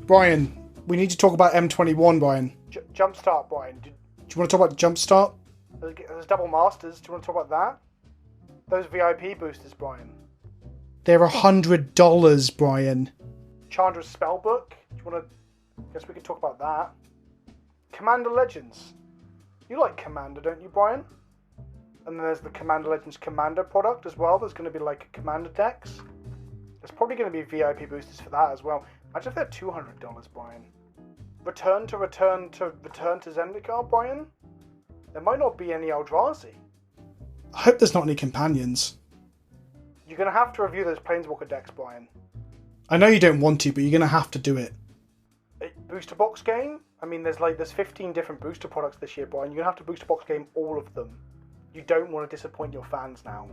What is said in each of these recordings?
Brian, we need to talk about M21, Brian. Jumpstart, Brian. Do you want to talk about Jumpstart? There's double masters. Do you want to talk about that? Those VIP boosters, Brian. They're $100, Brian. Chandra's Spellbook. Do you want to... Guess we can talk about that. Commander Legends. You like Commander, don't you, Brian? And then there's the Commander Legends Commander product as well. There's going to be like a Commander decks. There's probably going to be VIP boosters for that as well. Imagine if they're $200, Brian. Return to Zendikar, Brian? There might not be any Eldrazi. I hope there's not any companions. You're going to have to review those Planeswalker decks, Brian. I know you don't want to, but you're going to have to do it. Booster box game? I mean, there's 15 different booster products this year, Brian. You're going to have to booster box game all of them. You don't want to disappoint your fans now.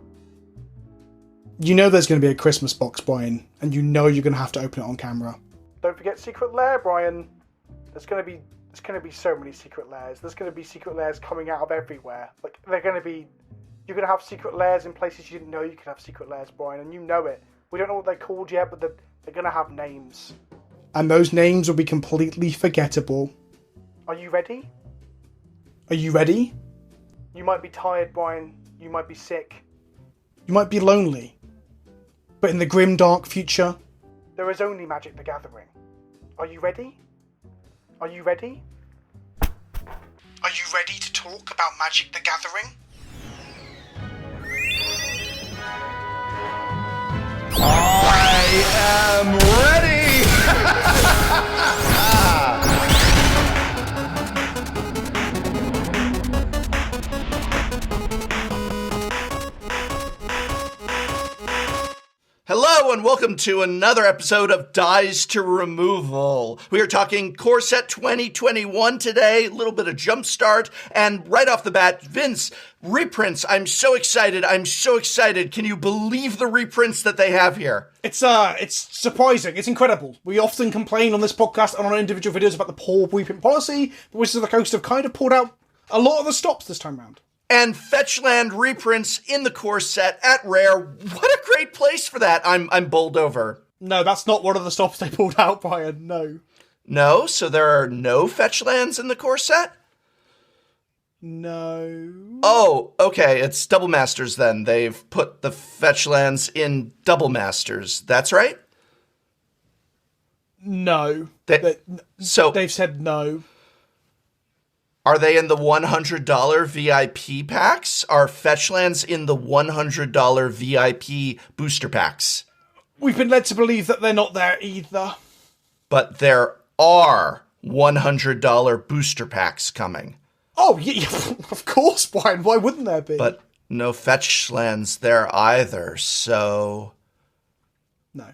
You know there's going to be a Christmas box, Brian, and you know you're going to have to open it on camera. Don't forget Secret Lair, Brian. There's going to be so many Secret Lairs. There's going to be Secret Lairs coming out of everywhere. Like, you're going to have Secret Lairs in places you didn't know you could have Secret Lairs, Brian, and you know it. We don't know what they're called yet, but they're going to have names. And those names will be completely forgettable. Are you ready? Are you ready? You might be tired, Brian. You might be sick. You might be lonely. But in the grim, dark future, there is only Magic the Gathering. Are you ready? Are you ready? Are you ready to talk about Magic the Gathering? I am ready! Hello and welcome to another episode of Dies to Removal. We are talking Corset 2021 today, a little bit of Jumpstart, and right off the bat, Vince, reprints. I'm so excited. Can you believe the reprints that they have here? It's surprising. It's incredible. We often complain on this podcast and on individual videos about the poor reprint policy, but Wizards of the Coast have kind of pulled out a lot of the stops this time around. And Fetchland reprints in the Corset at Rare. What a great place for that. I'm bowled over. No, that's not one of the stops they pulled out, Brian. No. No? So there are no Fetchlands in the Corset? No. Oh, okay. It's Double Masters then. They've put the Fetchlands in Double Masters. That's right? No. So they've said no. Are they in the $100 VIP packs? Are Fetchlands in the $100 VIP booster packs? We've been led to believe that they're not there either. But there are $100 booster packs coming. Oh, yeah, of course, Brian. Why wouldn't there be? But no Fetchlands there either, so... No.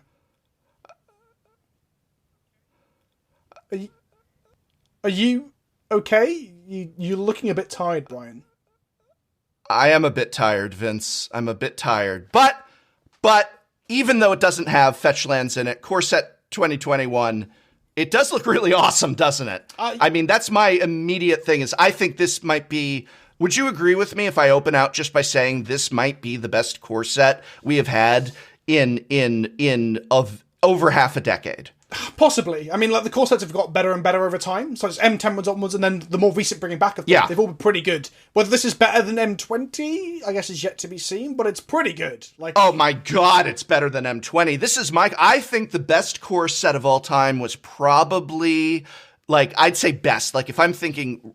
Are you okay? You're looking a bit tired, Brian. I am a bit tired, Vince. I'm a bit tired. But even though it doesn't have Fetchlands in it, Corset 2021, it does look really awesome, doesn't it? I mean, that's my immediate thing is I think this might be... Would you agree with me if I open out just by saying this might be the best Corset we have had in over half a decade? Possibly. I mean, like, the core sets have got better and better over time. So it's M10 onwards, and then the more recent bringing back of them, they've all been pretty good. Whether this is better than M20, I guess is yet to be seen, but it's pretty good. Like, oh my god, it's better than M20. This is I think the best core set of all time was probably, like, I'd say best. Like, if I'm thinking,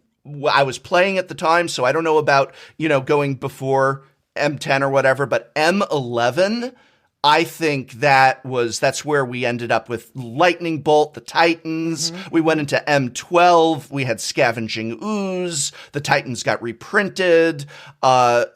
I was playing at the time, so I don't know about, going before M10 or whatever, but M11... I think that's where we ended up with Lightning Bolt, the Titans. Mm-hmm. We went into M12. We had Scavenging Ooze. The Titans got reprinted. I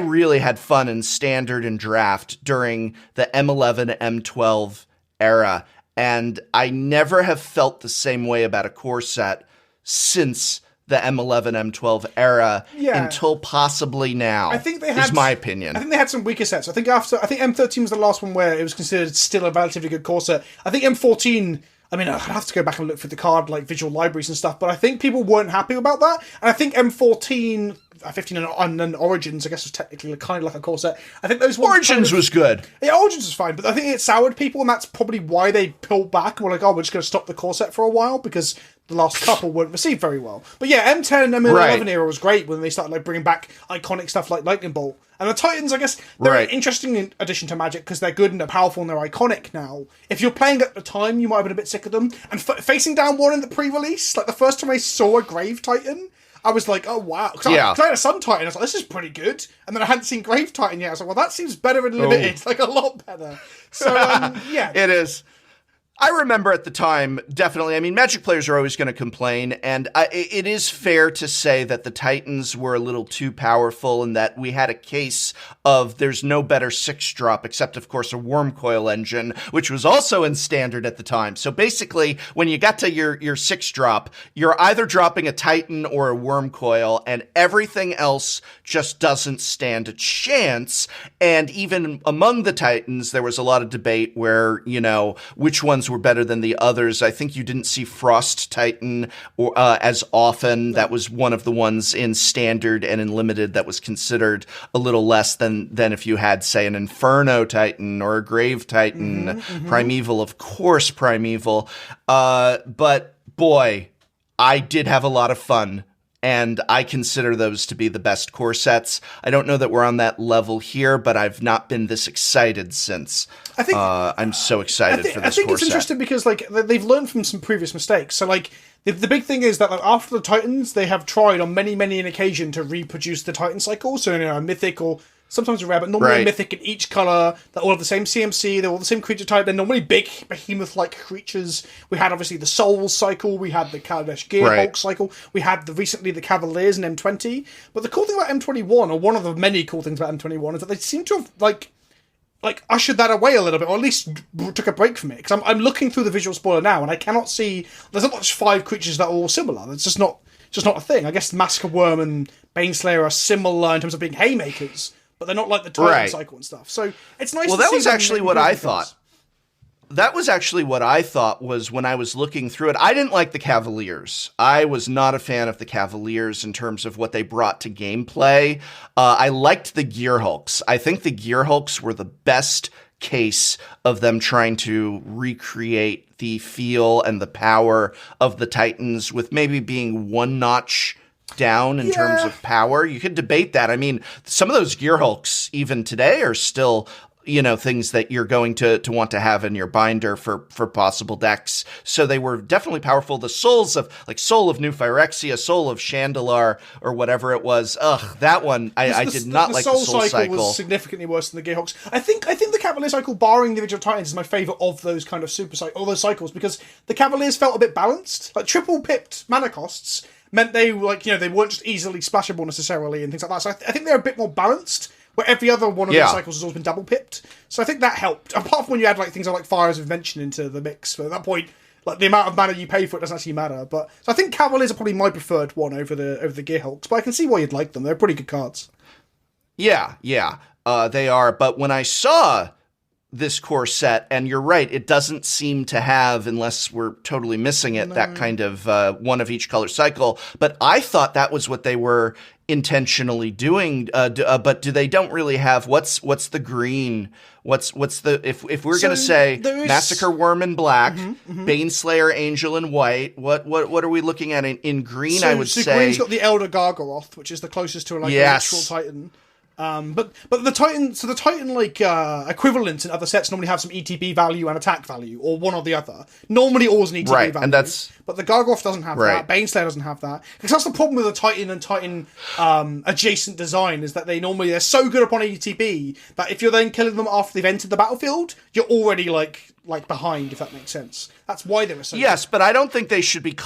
really had fun in Standard and Draft during the M11, M12 era. And I never have felt the same way about a core set since the M11, M12 era until possibly now. I think they had, is my opinion. I think they had some weaker sets. I think M13 was the last one where it was considered still a relatively good core set. I think M14, I mean, I'd have to go back and look through the card, like, visual libraries and stuff, but I think people weren't happy about that. And I think M14 15 and then Origins, I guess, was technically kind of like a Corset. I think those Origins was good. Yeah, Origins was fine, but I think it soured people, and that's probably why they pulled back and were like, oh, we're just going to stop the Corset for a while, because the last couple weren't received very well. But yeah, M10 and M11 era was great when they started like bringing back iconic stuff like Lightning Bolt. And the Titans, I guess, they're an interesting addition to Magic because they're good and they're powerful and they're iconic now. If you're playing at the time, you might have been a bit sick of them. And facing down one in the pre-release, like the first time I saw a Grave Titan, I was like, oh wow. Because I had a Sun Titan, I was like, this is pretty good. And then I hadn't seen Grave Titan yet. I was like, well, that seems better in Limited. Like, a lot better. So, yeah. It is. I remember at the time, definitely, I mean, Magic players are always going to complain, and it is fair to say that the Titans were a little too powerful and that we had a case of there's no better 6-drop, except, of course, a Wormcoil engine, which was also in Standard at the time. So basically, when you got to your 6-drop, you're either dropping a Titan or a Wormcoil, and everything else just doesn't stand a chance. And even among the Titans, there was a lot of debate where, you know, which ones were better than the others. I think you didn't see Frost Titan as often. That was one of the ones in Standard and in Limited that was considered a little less than if you had, say, an Inferno Titan or a Grave Titan. Primeval, of course, Primeval. But boy, I did have a lot of fun. And I consider those to be the best core sets. I don't know that we're on that level here, but I've not been this excited since. I think I'm so excited for this core set. I think it's interesting because like they've learned from some previous mistakes. So like the big thing is that like, after the Titans, they have tried on many an occasion to reproduce the Titan cycle. So a mythic or sometimes a rare, but normally a mythic in each colour. That all have the same CMC. They're all the same creature type. They're normally big behemoth-like creatures. We had obviously the Souls cycle. We had the Kaladesh Gearhulk cycle. We had recently the Cavaliers in M20. But the cool thing about M21, or one of the many cool things about M21, is that they seem to have like ushered that away a little bit, or at least took a break from it. Because I'm looking through the visual spoiler now, and I cannot see. There's not much 5 creatures that are all similar. That's just not a thing. I guess Massacre Worm and Baneslayer are similar in terms of being haymakers, but they're not like the Titan cycle and stuff. So it's nice to see. Well, that was actually what I thought. That was actually what I thought was when I was looking through it. I didn't like the Cavaliers. I was not a fan of the Cavaliers in terms of what they brought to gameplay. I liked the Gearhulks. I think the Gearhulks were the best case of them trying to recreate the feel and the power of the Titans with maybe being one notch down in terms of power. You could debate that. I mean, some of those Gearhulks even today are still, you know, things that you're going to want to have in your binder for possible decks. So they were definitely powerful. The souls of like Soul of New Phyrexia, Soul of Chandelar, or whatever it was. That one I did not like. The Soul cycle was significantly worse than the Gearhulks. I think the Cavalier cycle, barring the original Titans, is my favourite of those kind of all those cycles, because the Cavaliers felt a bit balanced. Like triple pipped mana costs meant they they weren't just easily splashable necessarily and things like that. So I think they're a bit more balanced, where every other one of those cycles has always been double pipped. So I think that helped. Apart from when you add like things like Fires of Invention into the mix, but at that point, like the amount of mana you pay for it doesn't actually matter. But so I think Cavaliers are probably my preferred one over the Gearhulks, but I can see why you'd like them. They're pretty good cards. Yeah, they are. But when I saw this core set, and you're right, it doesn't seem to have, unless we're totally missing it, that kind of one of each color cycle. But I thought that was what they were intentionally doing. But they don't really have what's the green? What's the if we're gonna say Massacre Worm in black, Baneslayer Angel in white? What are we looking at in green? I would say green's got the Elder Gargaroth, which is the closest to a literal Titan. But the Titan, so the Titan equivalents in other sets normally have some ETB value and attack value, or one or the other. Normally, always an ETB value. And but the Gargoth doesn't have that. Baneslayer doesn't have that. Because that's the problem with the Titan and Titan adjacent design, is that they're so good upon ETB that if you're then killing them after they've entered the battlefield, you're already like behind, if that makes sense. That's why they were so good. But I don't think they should be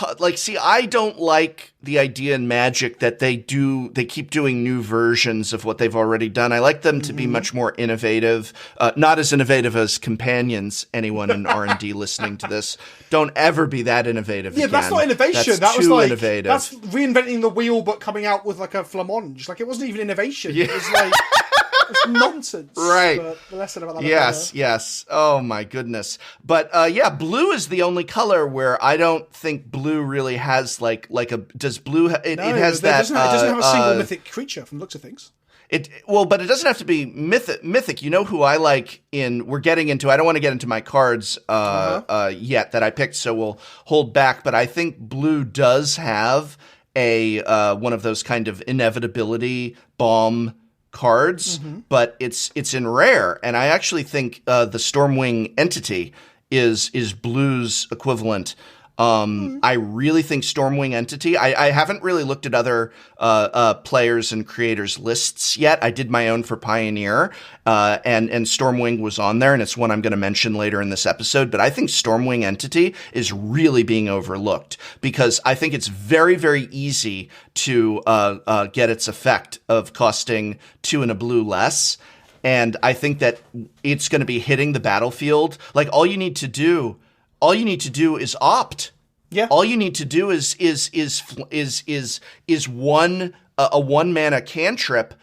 I don't like the idea in Magic that they keep doing new versions of what they've already done. I like them to be much more innovative, not as innovative as Companions. Anyone in R&D listening to this, don't ever be that innovative again. That's not innovation. That's too innovative. That's reinventing the wheel but coming out with like a flamonge. Like, it wasn't even innovation. It was like It's nonsense. Right. But the lesson about that. Yes. Oh my goodness. But blue is the only color where I don't think blue really has like a. Does blue? It has that. It doesn't have a single mythic creature from the looks of things. But it doesn't have to be mythic. You know who I like we're getting into, I don't want to get into my cards yet that I picked, so we'll hold back. But I think blue does have a one of those kind of inevitability bomb cards, but it's in rare. And I actually think the Stormwing entity is blue's equivalent. I really think Stormwing entity. I haven't really looked at other players and creators lists yet. I did my own for Pioneer, and Stormwing was on there, and it's one I'm going to mention later in this episode. But I think Stormwing entity is really being overlooked because I think it's very, very easy to get its effect of costing 2 and a blue less. And I think that it's going to be hitting the battlefield. Like all you need to do is opt. Yeah. All you need to do is one a 1 mana cantrip,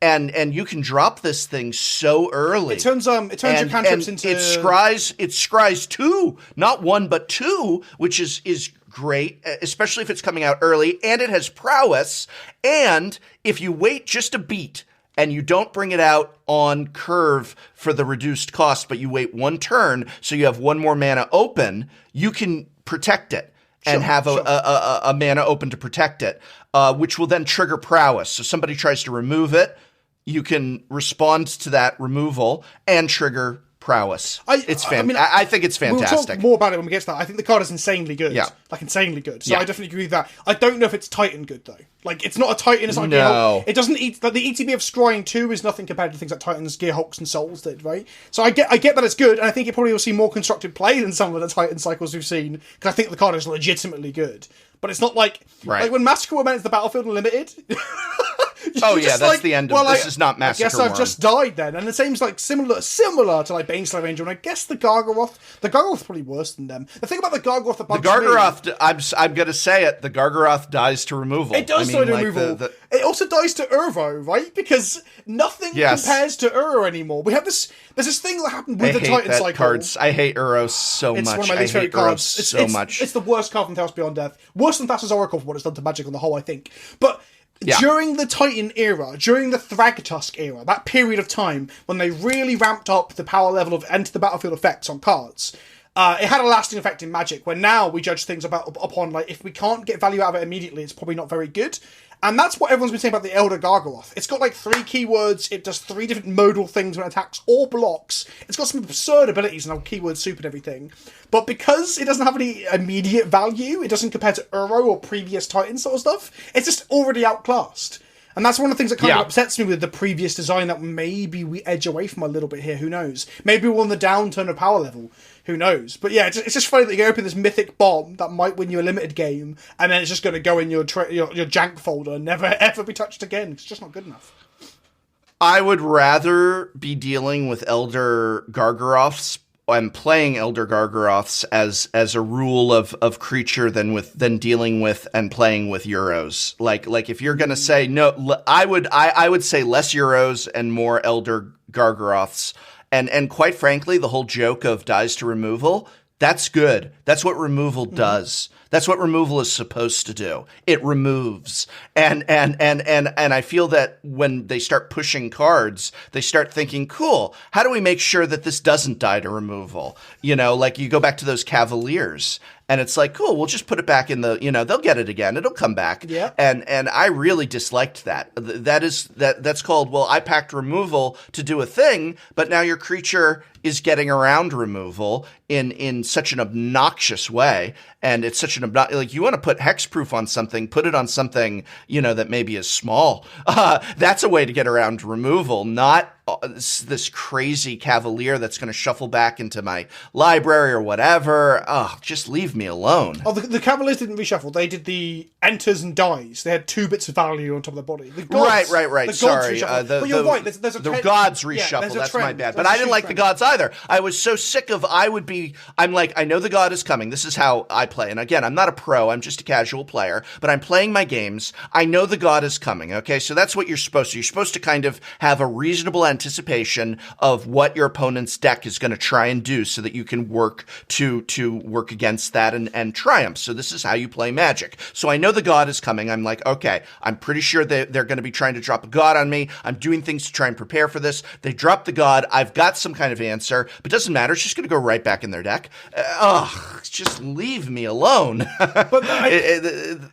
and you can drop this thing so early. It turns your cantrips into it scries 2, not 1 but 2, which is great, especially if it's coming out early, and it has prowess. And if you wait just a beat and you don't bring it out on curve for the reduced cost, but you wait 1 turn, so you have 1 more mana open, you can protect it and have a mana open to protect it, which will then trigger prowess. So somebody tries to remove it, you can respond to that removal and trigger prowess. I think it's fantastic. We'll talk more about it when we get to that. I think the card is insanely good. Yeah. Like insanely good. So I definitely agree with that. I don't know if it's Titan good though. Like it's not a Titan, it's not Gearhulk. It doesn't eat the ETB of scrying 2 is nothing compared to things like Titans, Gearhulks, and Souls did, right? So I get that it's good, and I think it probably will see more constructed play than some of the Titan cycles we've seen, because I think the card is legitimately good. But it's not like when Massacre War enters the battlefield Unlimited. That's the end of this. Is not Massacre I guess I've just died then, and it seems like similar to like Baneslayer Angel, and I guess the Gargaroth's probably worse than them. The thing about the Gargaroth that bugs me, I'm gonna say it, the Gargaroth dies to removal. It does die to removal. It also dies to Urvo, right? Because nothing compares to Uro anymore. We have there's this thing that happened with the Titan cycle. Cards. I hate Uro so much. It's one of my least favorite cards. It's the worst card from Chaos Beyond Death. Worse than Thassa's Oracle for what it's done to Magic on the whole, I think. But during the Titan era, during the Thragtusk era, that period of time when they really ramped up the power level of enter the battlefield effects on cards, it had a lasting effect in Magic, where now we judge things upon, like, if we can't get value out of it immediately, it's probably not very good. And that's what everyone's been saying about the Elder Gargaroth. It's got like 3 keywords, it does 3 different modal things when it attacks or blocks. It's got some absurd abilities and keyword soup and everything. But because it doesn't have any immediate value, it doesn't compare to Uro or previous Titan sort of stuff, it's just already outclassed. And that's one of the things that kind of upsets me with the previous design, that maybe we edge away from a little bit here, who knows? Maybe we're on the downturn of power level, who knows? But yeah, it's just funny that you open this mythic bomb that might win you a limited game, and then it's just going to go in your jank folder and never ever be touched again. It's just not good enough. I would rather be dealing with Elder Gargaroths. I'm playing Elder Gargaroths as a rule of creature than dealing with and playing with Euros. Like if you're gonna say no, I would say less Euros and more Elder Gargaroths. And quite frankly, the whole joke of dies to removal, that's good. That's what removal does. That's what removal is supposed to do. It removes. And I feel that when they start pushing cards, they start thinking, cool, how do we make sure that this doesn't die to removal? Like you go back to those Cavaliers, and it's like, cool, we'll just put it back in the, they'll get it again. It'll come back. Yeah. And I really disliked that. That's called, well, I packed removal to do a thing, but now your creature is getting around removal in such an obnoxious way. And it's such an like, you want to put hexproof on something, put it on something, that maybe is small. That's a way to get around removal, not this crazy cavalier that's going to shuffle back into my library or whatever. Oh, just leave me alone. Oh, the cavaliers didn't reshuffle. They did the enters and dies. They had 2 bits of value on top of their body. The gods, right. Sorry. But you're right. There's a the gods reshuffle. That's my bad. But I didn't like the gods either. I was so sick of, I'm like, I know the god is coming. This is how I play. And again, I'm not a pro. I'm just a casual player. But I'm playing my games. I know the god is coming. Okay, so that's what you're supposed to. You're supposed to kind of have a reasonable anticipation of what your opponent's deck is going to try and do so that you can work to work against that and triumph. So this is how you play Magic. So I know the god is coming. I'm like, okay, I'm pretty sure they're going to be trying to drop a god on me. I'm doing things to try and prepare for this. They drop the god. I've got some kind of answer, but it doesn't matter. It's just going to go right back in their deck. Just leave me alone. But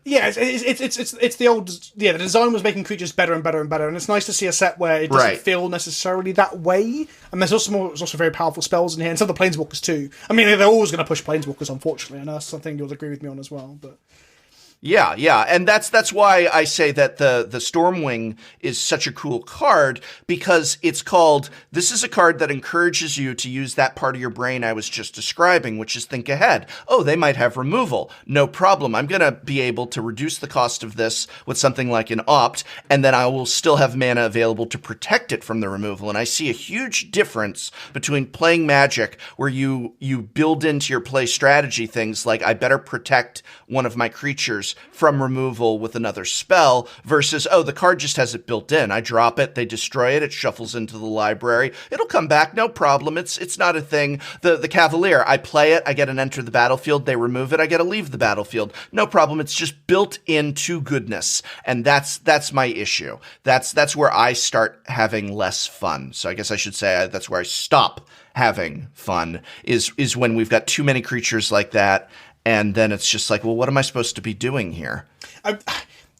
it's the old, the design was making creatures better and better and better, and it's nice to see a set where it doesn't feel necessarily that way. And there's also very powerful spells in here, and some of the planeswalkers too. I mean, they're always going to push planeswalkers, unfortunately, and that's something you'll agree with me on as well. But yeah, and that's why I say that the Stormwing is such a cool card, because this is a card that encourages you to use that part of your brain I was just describing, which is think ahead. Oh, they might have removal. No problem. I'm going to be able to reduce the cost of this with something like an opt, and then I will still have mana available to protect it from the removal. And I see a huge difference between playing Magic, where you build into your play strategy things like, I better protect one of my creatures from removal with another spell, versus, the card just has it built in. I drop it, they destroy it, it shuffles into the library. It'll come back, no problem. It's not a thing. The Cavalier, I play it, I get an enter the battlefield, they remove it, I get to leave the battlefield. No problem. It's just built into goodness. And that's my issue. That's where I start having less fun. So I guess I should say that's where I stop having fun, is when we've got too many creatures like that. And then it's just like, well, what am I supposed to be doing here?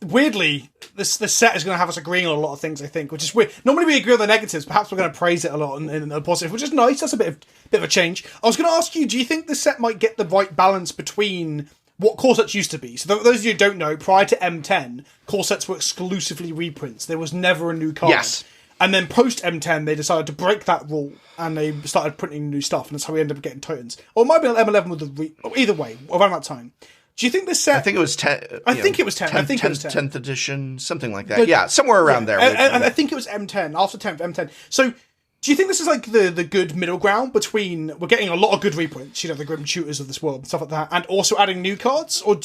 Weirdly, this set is going to have us agreeing on a lot of things, I think, which is weird. Normally we agree on the negatives. Perhaps we're going to praise it a lot in the positive, which is nice. That's a bit of a change. I was going to ask you, do you think this set might get the right balance between what Corsets used to be? So those of you who don't know, prior to M10, Corsets were exclusively reprints. There was never a new card. Yes. And then post M10, they decided to break that rule, and they started printing new stuff, and that's how we ended up getting Titans. Or it might be M11 with either way, around that time. Do you think this set... I think it was 10. I think it was 10. 10th edition, something like that. Somewhere around there. And I think it was M10, after 10th, M10. So, do you think this is like the good middle ground between... We're getting a lot of good reprints, the Grim Tutors of this world and stuff like that, and also adding new cards? Or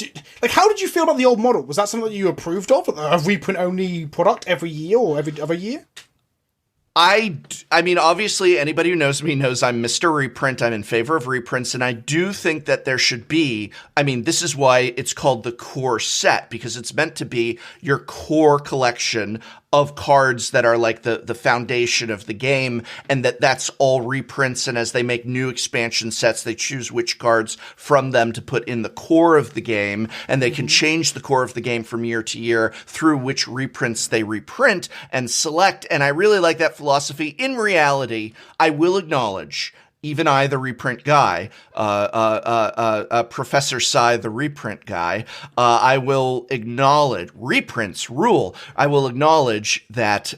how did you feel about the old model? Was that something that you approved of? A reprint-only product every year or every other year? I mean, obviously, anybody who knows me knows I'm Mr. Reprint. I'm in favor of reprints, and I do think that there should be, this is why it's called the core set, because it's meant to be your core collection of cards that are like the foundation of the game, and that's all reprints. And as they make new expansion sets, they choose which cards from them to put in the core of the game, and they can change the core of the game from year to year through which reprints they reprint and select. And I really like that philosophy. In reality, I will acknowledge, even I, the reprint guy, Professor Sai, the reprint guy, I will acknowledge, reprints rule, I will acknowledge that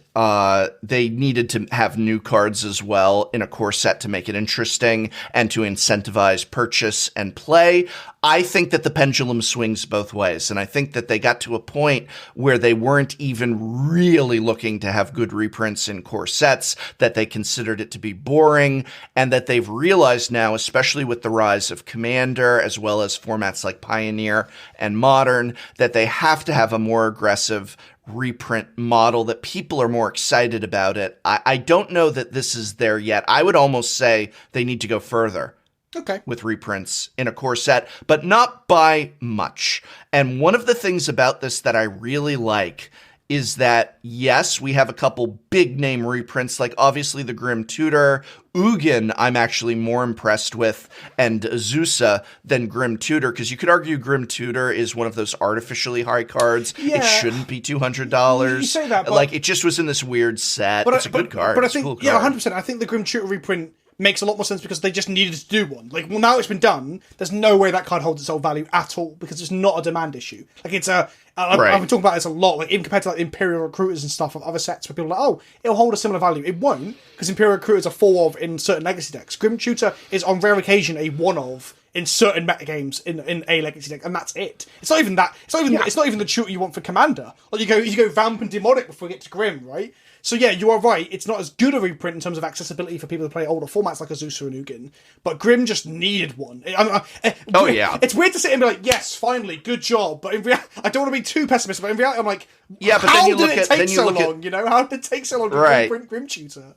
they needed to have new cards as well in a core set to make it interesting and to incentivize purchase and play. I think that the pendulum swings both ways, and I think that they got to a point where they weren't even really looking to have good reprints in core sets, that they considered it to be boring, and that they've realized now, especially with the rise of Commander, as well as formats like Pioneer and Modern, that they have to have a more aggressive reprint model, that people are more excited about it. I don't know that this is there yet. I would almost say they need to go further. Okay. With reprints in a core set, but not by much. And one of the things about this that I really like is that, yes, we have a couple big name reprints, like obviously the Grim Tutor. Ugin, I'm actually more impressed with, and Azusa than Grim Tutor, because you could argue Grim Tutor is one of those artificially high cards. Yeah. It shouldn't be $200. You say that, but... Like, it just was in this weird set. It's a good card. But I think, cool card. 100%. I think the Grim Tutor reprint makes a lot more sense because they just needed to do one. Like, well, now it's been done, there's no way that card holds its own value at all because it's not a demand issue. Like, it's a... I've been talking about this a lot, like, even compared to, like, Imperial Recruiters and stuff of other sets where people are like, oh, it'll hold a similar value. It won't, because Imperial Recruiters are 4 of in certain Legacy decks. Grim Tutor is, on rare occasion, a 1 of in certain metagames in a Legacy deck, and that's it. It's not even that. It's not even the tutor you want for Commander. Like, you go Vamp and Demonic before you get to Grim, right? So yeah, you are right. It's not as good a reprint in terms of accessibility for people to play older formats like Azusa and Ugin, but Grim just needed one. It's weird to sit and be like, yes, finally, good job. But in reality, I don't want to be too pessimistic. But in reality, I'm like, how did it take so long? You know, how did it take so long to print Grim Tutor?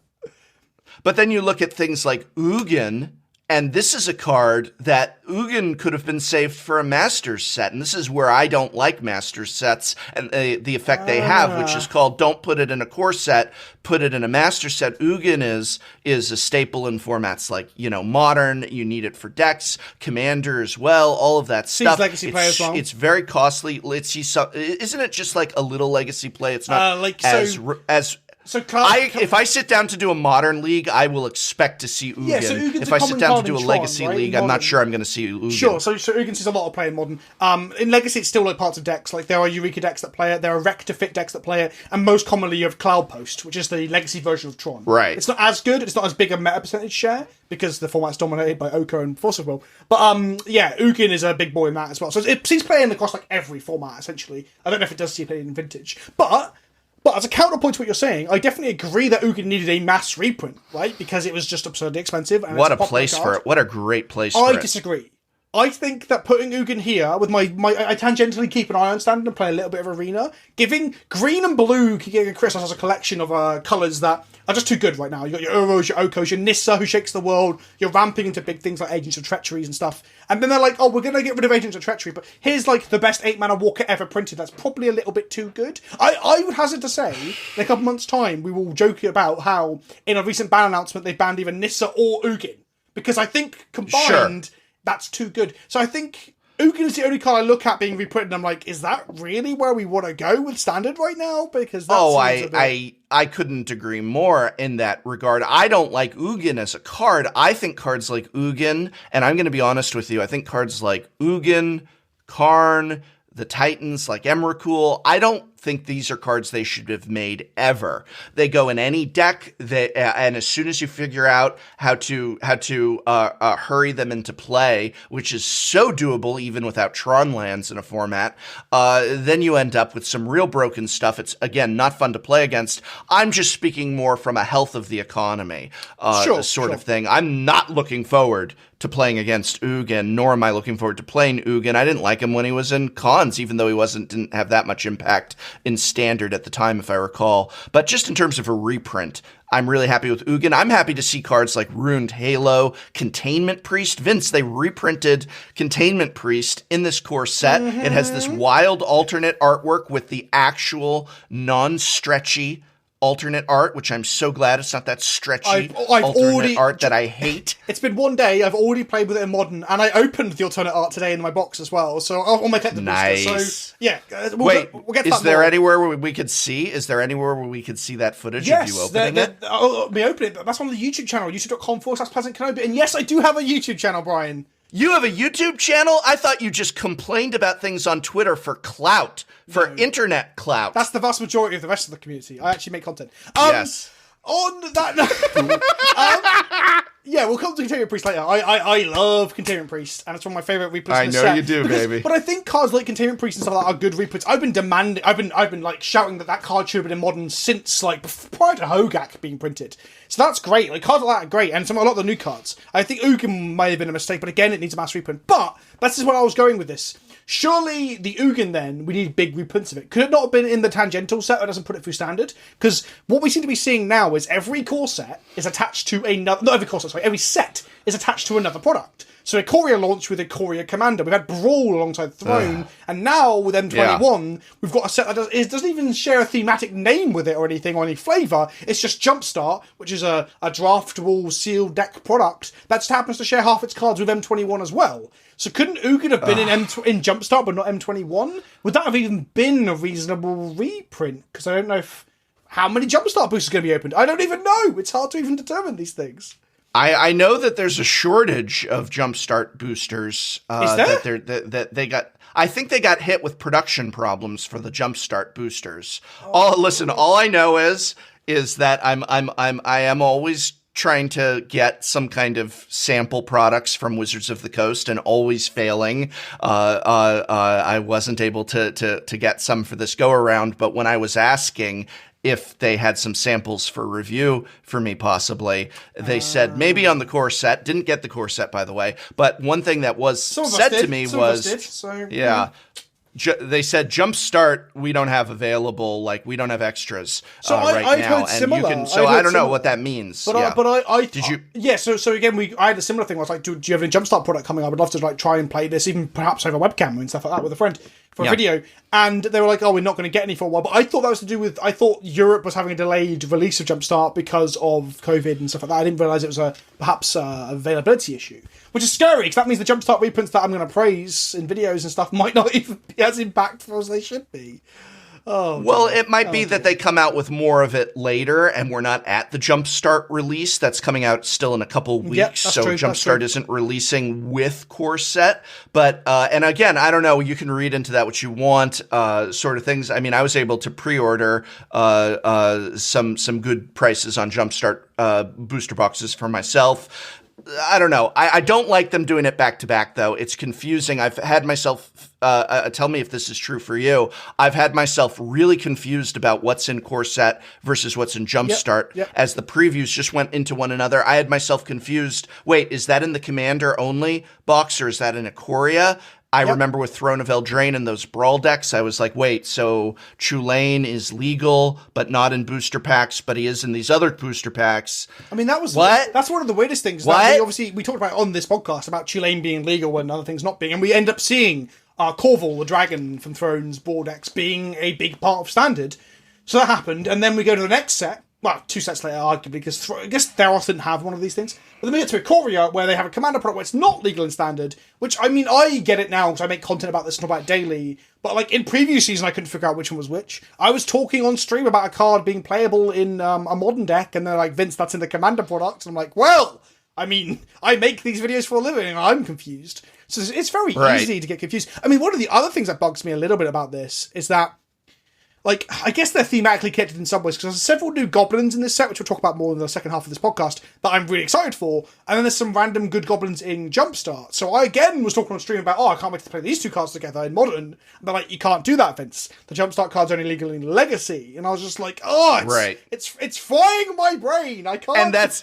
But then you look at things like Ugin. And this is a card that Ugin could have been saved for a Masters set. And this is where I don't like Masters sets and the effect they have, which is called don't put it in a core set, put it in a Masters set. Ugin is a staple in formats like, Modern. You need it for decks, Commander as well, all of that stuff. Legacy play as well. It's very costly. Let's see. Isn't it just like a little Legacy play? It's not if I sit down to do a Modern League, I will expect to see Ugin. Yeah, so Ugin's if I sit down to do a Legacy League, I'm not sure I'm going to see Ugin. Sure, so Ugin sees a lot of play in Modern. In Legacy, it's still like parts of decks. Like, there are Eureka decks that play it, there are Rector Fit decks that play it, and most commonly you have Cloud Post, which is the Legacy version of Tron. Right. It's not as good, it's not as big a meta percentage share, because the format's dominated by Oko and Force of Will. But, Ugin is a big boy in that as well. So it sees playing across, like, every format, essentially. I don't know if it does see play in Vintage. But as a counterpoint to what you're saying, I definitely agree that Ugin needed a mass reprint, right? Because it was just absurdly expensive. And what a place for it. What a great place for it. I disagree. I think that putting Ugin here with I tangentially keep an eye on Standard and play a little bit of Arena, giving green and blue Chris as a collection of colours that are just too good right now. You got your Uros, your Okos, your Nissa who shakes the world, you're ramping into big things like Agents of Treacheries and stuff. And then they're like, oh, we're going to get rid of Agents of Treachery, but here's like the best 8-mana walker ever printed. That's probably a little bit too good. I would hazard to say, in a couple months' time, we will joke about how, in a recent ban announcement, they banned either Nissa or Ugin. Because I think combined... Sure. That's too good. So I think Ugin is the only card I look at being reprinted and I'm like, is that really where we want to go with Standard right now? Because I couldn't agree more in that regard. I don't like Ugin as a card. I think cards like Ugin, and I'm going to be honest with you, I think cards like Ugin, Karn, the Titans like Emrakul, I don't think these are cards they should have made ever. They go in any deck, and as soon as you figure out how to hurry them into play, which is so doable even without Tron lands in a format, then you end up with some real broken stuff. It's, again, not fun to play against. I'm just speaking more from a health of the economy sort of thing. I'm not looking forward to playing against Ugin, nor am I looking forward to playing Ugin. I didn't like him when he was in Cons, even though he didn't have that much impact in Standard at the time, if I recall. But just in terms of a reprint, I'm really happy with Ugin. I'm happy to see cards like Ruined Halo, Containment Priest. Vince, they reprinted Containment Priest in this core set. Mm-hmm. It has this wild alternate artwork with the actual non-stretchy alternate art, which I'm so glad it's not that stretchy alternate art that I hate. It's been one day, I've already played with it in Modern, and I opened the alternate art today in my box as well, so I'll make it the booster. So, yeah. We'll get is there anywhere where we could see? Is there anywhere where we could see that footage of you opening it? I'll be opening it, but that's on the YouTube channel, youtube.com/PleasantKenobi. And yes, I do have a YouTube channel, Brian. You have a YouTube channel? I thought you just complained about things on Twitter for clout, for internet clout. That's the vast majority of the rest of the community. I actually make content. Yes. On that note, yeah, we'll come to Containment Priest later. I love Containment Priest, and it's one of my favourite reprints. I know you do, baby. But I think cards like Containment Priest and stuff like that are good reprints. I've been like shouting that card should have been in Modern since like prior to Hogak being printed. So that's great. Like, cards like that are great, and a lot of the new cards. I think Ugin may have been a mistake, but again, it needs a mass reprint. But this is where I was going with this. Surely the Ugin, then, we need big reprints of it. Could it not have been in the tangential set that doesn't put it through Standard? Because what we seem to be seeing now is every core set is attached to another... Not every core set, sorry. Every set is attached to another product. So Ikoria launched with Ikoria Commander. We've had Brawl alongside Throne. And now with M21, we've got a set that doesn't even share a thematic name with it or anything or any flavour. It's just Jumpstart, which is a draftable sealed deck product that just happens to share half its cards with M21 as well. So couldn't Ugin have been in Jumpstart but not M21? Would that have even been a reasonable reprint? Because I don't know how many Jumpstart boosters are going to be opened. I don't even know. It's hard to even determine these things. I know that there's a shortage of Jumpstart boosters. Is there? That they got. I think they got hit with production problems for the Jumpstart boosters. Oh. All I know is that I am always trying to get some kind of sample products from Wizards of the Coast and always failing. I wasn't able to get some for this go around, but when I was asking if they had some samples for review for me, possibly, they said maybe on the Corset. Didn't get the Corset, by the way. But one thing that was said to me was, they said Jumpstart we don't have available, like we don't have extras right now. Heard similar. I don't know what that means. So again, I had a similar thing. I was like, do you have any Jumpstart product coming? I would love to like try and play this, even perhaps over webcam and stuff like that with a friend for a video. And they were like, oh, we're not going to get any for a while. But I thought that was to do with, I thought Europe was having a delayed release of Jumpstart because of COVID and stuff like that. I didn't realise it was perhaps a availability issue, which is scary because that means the Jumpstart reprints that I'm going to praise in videos and stuff might not even be as impactful as they should be. Oh, well, it might be that they come out with more of it later, and we're not at the Jumpstart release. That's coming out still in a couple weeks, so Jumpstart isn't releasing with Corset. But and again, I don't know. You can read into that what you want, sort of things. I mean, I was able to pre-order some good prices on Jumpstart booster boxes for myself. I don't know. I don't like them doing it back to back, though. It's confusing. I've had myself, tell me if this is true for you. I've had myself really confused about what's in Corset versus what's in Jumpstart. Yep. As the previews just went into one another. I had myself confused. Wait, is that in the Commander only box or is that in Ikoria? I remember with Throne of Eldraine and those Brawl decks, I was like, wait, so Chulainn is legal, but not in booster packs, but he is in these other booster packs. I mean, that's one of the weirdest things. What? Obviously, we talked about on this podcast about Chulainn being legal and other things not being, and we end up seeing Corval, the dragon from Thrones, Brawl decks, being a big part of Standard. So that happened, and then we go to the next set. Well, 2 sets later, arguably, because I guess Theros didn't have one of these things. But then we get to Ikoria, where they have a Commander product where it's not legal in Standard, which, I mean, I get it now, because I make content about this and about it daily. But, like, in previous season, I couldn't figure out which one was which. I was talking on stream about a card being playable in a modern deck, and they're like, Vince, that's in the Commander product. And I'm like, well, I mean, I make these videos for a living, and I'm confused. So it's very easy to get confused. I mean, one of the other things that bugs me a little bit about this is that, like, I guess they're thematically connected in some ways, because there's several new goblins in this set, which we'll talk about more in the second half of this podcast, that I'm really excited for, and then there's some random good goblins in Jumpstart. So I, again, was talking on stream about, I can't wait to play these 2 cards together in Modern, and they're like, you can't do that, Vince. The Jumpstart card's only legal in Legacy. And I was just like, it's frying my brain. I can't... And that's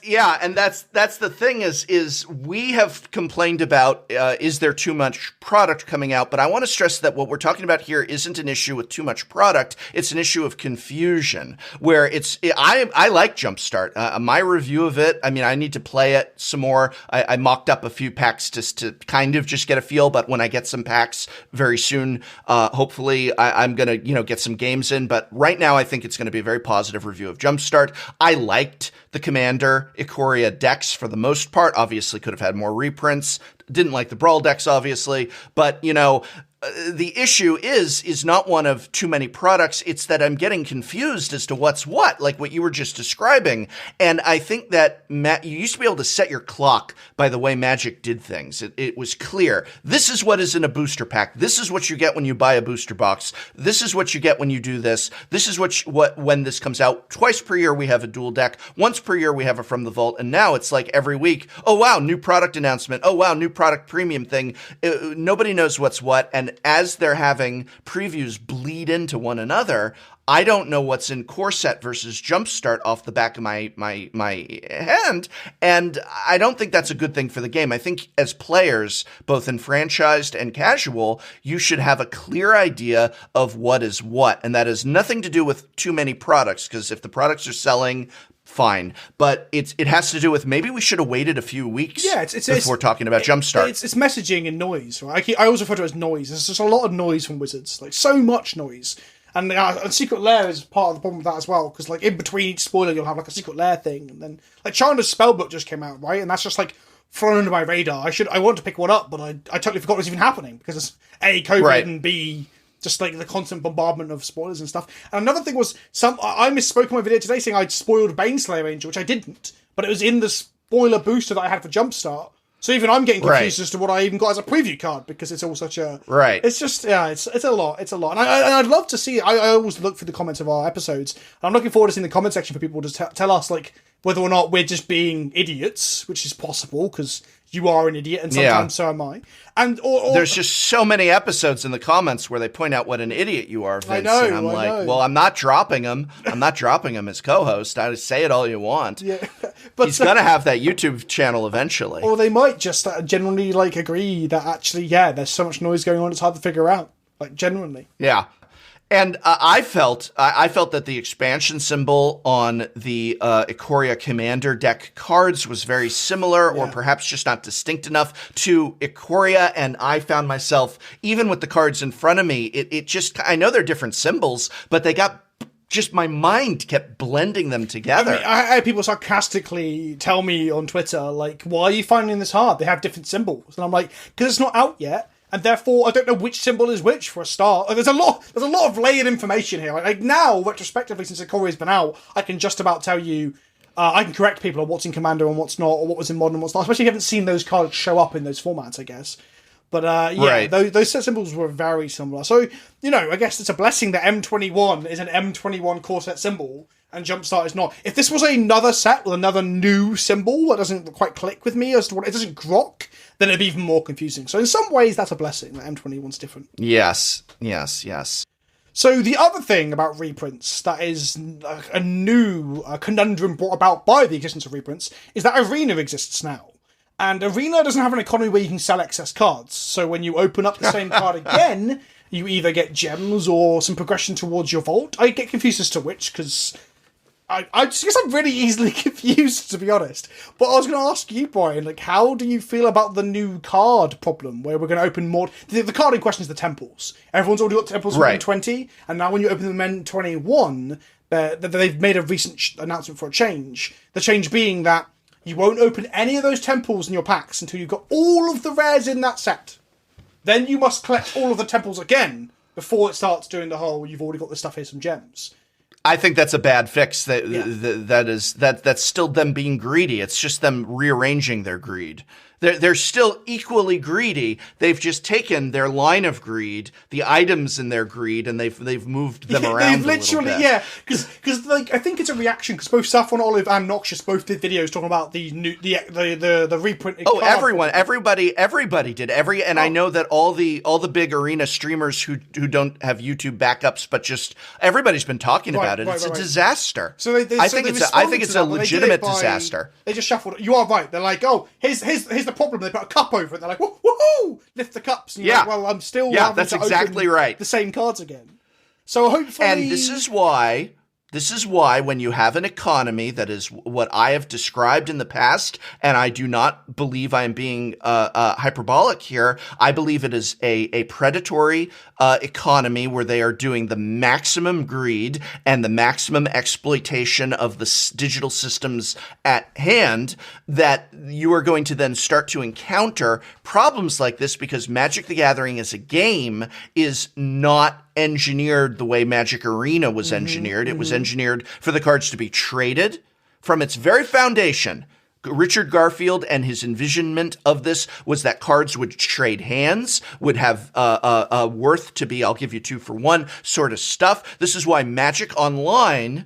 the thing is we have complained about, is there too much product coming out? But I want to stress that what we're talking about here isn't an issue with too much product. It's an issue of confusion where I like Jumpstart. My review of it, I mean, I need to play it some more. I mocked up a few packs just to kind of just get a feel, but when I get some packs very soon, hopefully I'm going to, get some games in. But right now, I think it's going to be a very positive review of Jumpstart. I liked the Commander Ikoria decks for the most part. Obviously could have had more reprints. Didn't like the Brawl decks, obviously, but the issue is not one of too many products. It's that I'm getting confused as to what's what, like what you were just describing. And I think that you used to be able to set your clock by the way Magic did things. It was clear. This is what is in a booster pack. This is what you get when you buy a booster box. This is what you get when you do this. This is when this comes out. Twice per year we have a dual deck. Once per year we have a From the Vault. And now it's like every week, oh wow, new product announcement. Oh wow, new product premium thing. Nobody knows what's what. And as they're having previews bleed into one another, I don't know what's in Corset versus Jumpstart off the back of my hand, and I don't think that's a good thing for the game. I think as players, both in franchised and casual, you should have a clear idea of what is what, and that has nothing to do with too many products, because if the products are selling, fine. But it has to do with maybe we should have waited a few weeks before talking about Jumpstart. It's messaging and noise, right? I always refer to it as noise. There's just a lot of noise from Wizards, like so much noise. And Secret Lair is part of the problem with that as well, because like in between each spoiler you'll have like a Secret Lair thing, and then like Chandra's Spellbook just came out, right? And that's just like flown under my radar. I want to pick one up, but I totally forgot it was even happening because it's A, COVID, and B, just like the constant bombardment of spoilers and stuff. And another thing was I misspoke in my video today saying I'd spoiled Baneslayer Angel, which I didn't, but it was in this boiler booster that I had for Jumpstart. So even I'm getting confused as to what I even got as a preview card, because it's all such a... Right. It's just, it's a lot. It's a lot. And I'd love to see... I always look through the comments of our episodes, and I'm looking forward to seeing the comment section for people to tell us, like, whether or not we're just being idiots, which is possible, because you are an idiot, and sometimes so am I. And or there's just so many episodes in the comments where they point out what an idiot you are, Vince. I know, and I'm like, well, I'm not dropping him. I'm not dropping him as co-host. I say it all you want. Yeah, but he's gonna have that YouTube channel eventually. Or they might just generally like agree that actually, there's so much noise going on, it's hard to figure out. Like genuinely. Yeah. And I felt that the expansion symbol on the Ikoria Commander deck cards was very similar, or perhaps just not distinct enough to Ikoria. And I found myself, even with the cards in front of me, it just, I know they're different symbols, but they got, just my mind kept blending them together. I mean, I had people sarcastically tell me on Twitter, like, why are you finding this hard? They have different symbols. And I'm like, because it's not out yet. And therefore, I don't know which symbol is which for a start. There's a lot of layered information here. Like now, retrospectively, since Ikoria's been out, I can just about tell you, I can correct people on what's in Commander and what's not, or what was in Modern and what's not. Especially if you haven't seen those cards show up in those formats, I guess. But those set symbols were very similar. So, I guess it's a blessing that M21 is an M21 Corset symbol and Jumpstart is not. If this was another set with another new symbol that doesn't quite click with me as to what it doesn't grok, then it'd be even more confusing. So in some ways, that's a blessing that M21's different. Yes. So the other thing about reprints that is a new conundrum brought about by the existence of reprints is that Arena exists now. And Arena doesn't have an economy where you can sell excess cards. So when you open up the same card again, you either get gems or some progression towards your vault. I get confused as to which, because I just guess I'm really easily confused, to be honest. But I was going to ask you, Brian, like, how do you feel about the new card problem, where we're going to open more... The card in question is the temples. Everyone's already got temples from M20, and now when you open them in M21, they've made a recent announcement for a change. The change being that you won't open any of those temples in your packs until you've got all of the rares in that set. Then you must collect all of the temples again before it starts doing the whole, you've already got this stuff, here's some gems. I think that's a bad fix. That's still them being greedy. It's just them rearranging their greed. They're still equally greedy. They've just taken their line of greed, the items in their greed, and they've moved them around. They've literally, because like I think it's a reaction because both Saffron, Olive, and Noxious both did videos talking about the reprinted. Oh, everybody did and I know that all the big Arena streamers who don't have YouTube backups, but just everybody's been talking about it. It's a disaster. So I think it's a legitimate disaster. They just shuffled. You are right. They're like, oh, here's the problem. They put a cup over it. They're like, woohoo! Lift the cups. And you're like, well, I'm still that's exactly right. The same cards again. So hopefully, and this is why when you have an economy that is what I have described in the past, and I do not believe I am being hyperbolic here. I believe it is a predatory economy where they are doing the maximum greed and the maximum exploitation of the digital systems at hand, that you are going to then start to encounter problems like this because Magic the Gathering as a game is not engineered the way Magic Arena was engineered. It was engineered for the cards to be traded from its very foundation. Richard Garfield and his envisionment of this was that cards would trade hands, would have a worth to be, I'll give you 2 for 1 sort of stuff. This is why Magic Online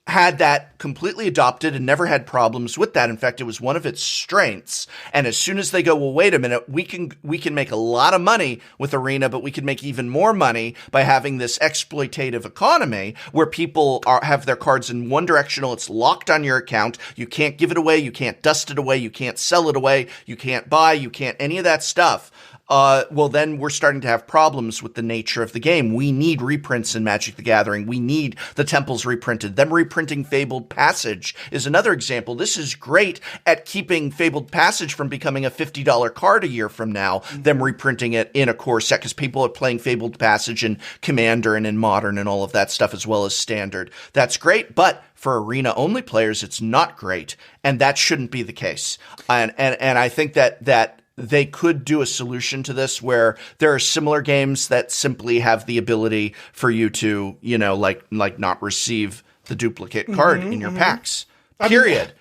had that completely adopted and never had problems with that. In fact, it was one of its strengths. And as soon as they go, well, wait a minute, we can make a lot of money with Arena, but we can make even more money by having this exploitative economy where people have their cards in one directional. It's locked on your account. You can't give it away. You can't dust it away. You can't sell it away. You can't buy. You can't any of that stuff. Well, then we're starting to have problems with the nature of the game. We need reprints in Magic the Gathering. We need the temples reprinted. Them reprinting Fabled Passage is another example. This is great at keeping Fabled Passage from becoming a $50 card a year from now, them reprinting it in a core set, because people are playing Fabled Passage in Commander and in Modern and all of that stuff as well as Standard. That's great, but for Arena-only players, it's not great, and that shouldn't be the case. And I think that they could do a solution to this where there are similar games that simply have the ability for you to, like not receive the duplicate card in your packs. Period.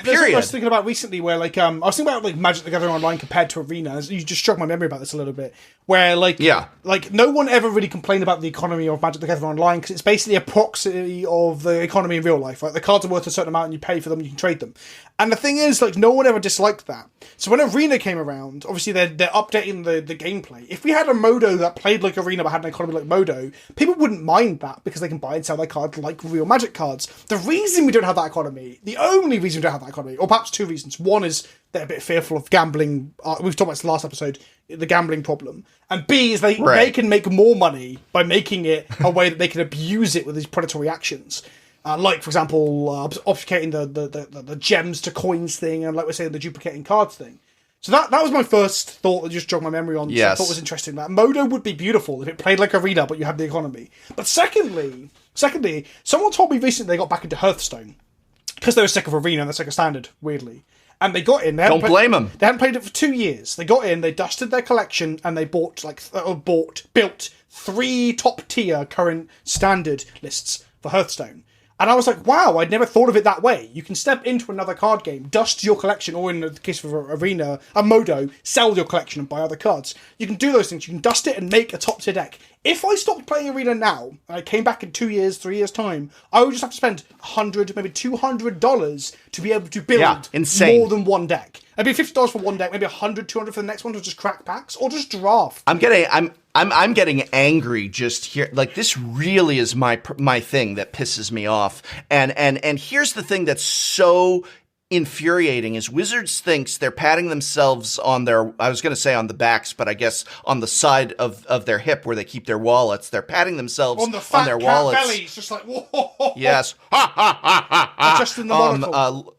Period. I was thinking about recently where, like, I was thinking about, like, Magic the Gathering Online compared to Arena. You just struck my memory about this a little bit. Where, like, no one ever really complained about the economy of Magic the Gathering Online because it's basically a proxy of the economy in real life. Right? The cards are worth a certain amount and you pay for them and you can trade them. And the thing is, like, no one ever disliked that. So when Arena came around, obviously they're updating the gameplay. If we had a Modo that played like Arena but had an economy like Modo, people wouldn't mind that because they can buy and sell their cards like real Magic cards. The reason we don't have that economy, the only reason we don't have that economy, or perhaps two reasons. One is they're a bit fearful of gambling. We've talked about this last episode, the gambling problem. And B is they can make more money by making it a way that they can abuse it with these predatory actions. Like, for example, obfuscating the gems to coins thing, and like we're saying, the duplicating cards thing. So that was my first thought that just jogged my memory on. Yes. I thought was interesting. That Modo would be beautiful if it played like Arena, but you had the economy. But secondly, someone told me recently they got back into Hearthstone because they were sick of Arena and they're sick of Standard, weirdly. And they got in. Don't blame them. They hadn't played it for 2 years. They got in, they dusted their collection, and they built 3 top tier current Standard lists for Hearthstone. And I was like, wow, I'd never thought of it that way. You can step into another card game, dust your collection, or in the case of Arena, a Modo, sell your collection and buy other cards. You can do those things. You can dust it and make a top tier deck. If I stopped playing Arena now, and I came back in 2 years, 3 years' time, I would just have to spend $100, maybe $200 to be able to build more than one deck. It'd be $50 for one deck, maybe $100, $200 for the next one to just crack packs, or just draft. I'm getting angry just here. Like, this really is my thing that pisses me off. And here's the thing that's so infuriating is Wizards thinks they're patting themselves on their, I was going to say on the backs, but I guess on the side of their hip where they keep their wallets. They're patting themselves on their wallets. Belly. It's just like, whoa. Yes. Ha, ha, ha, ha, ha. Just in the monocle.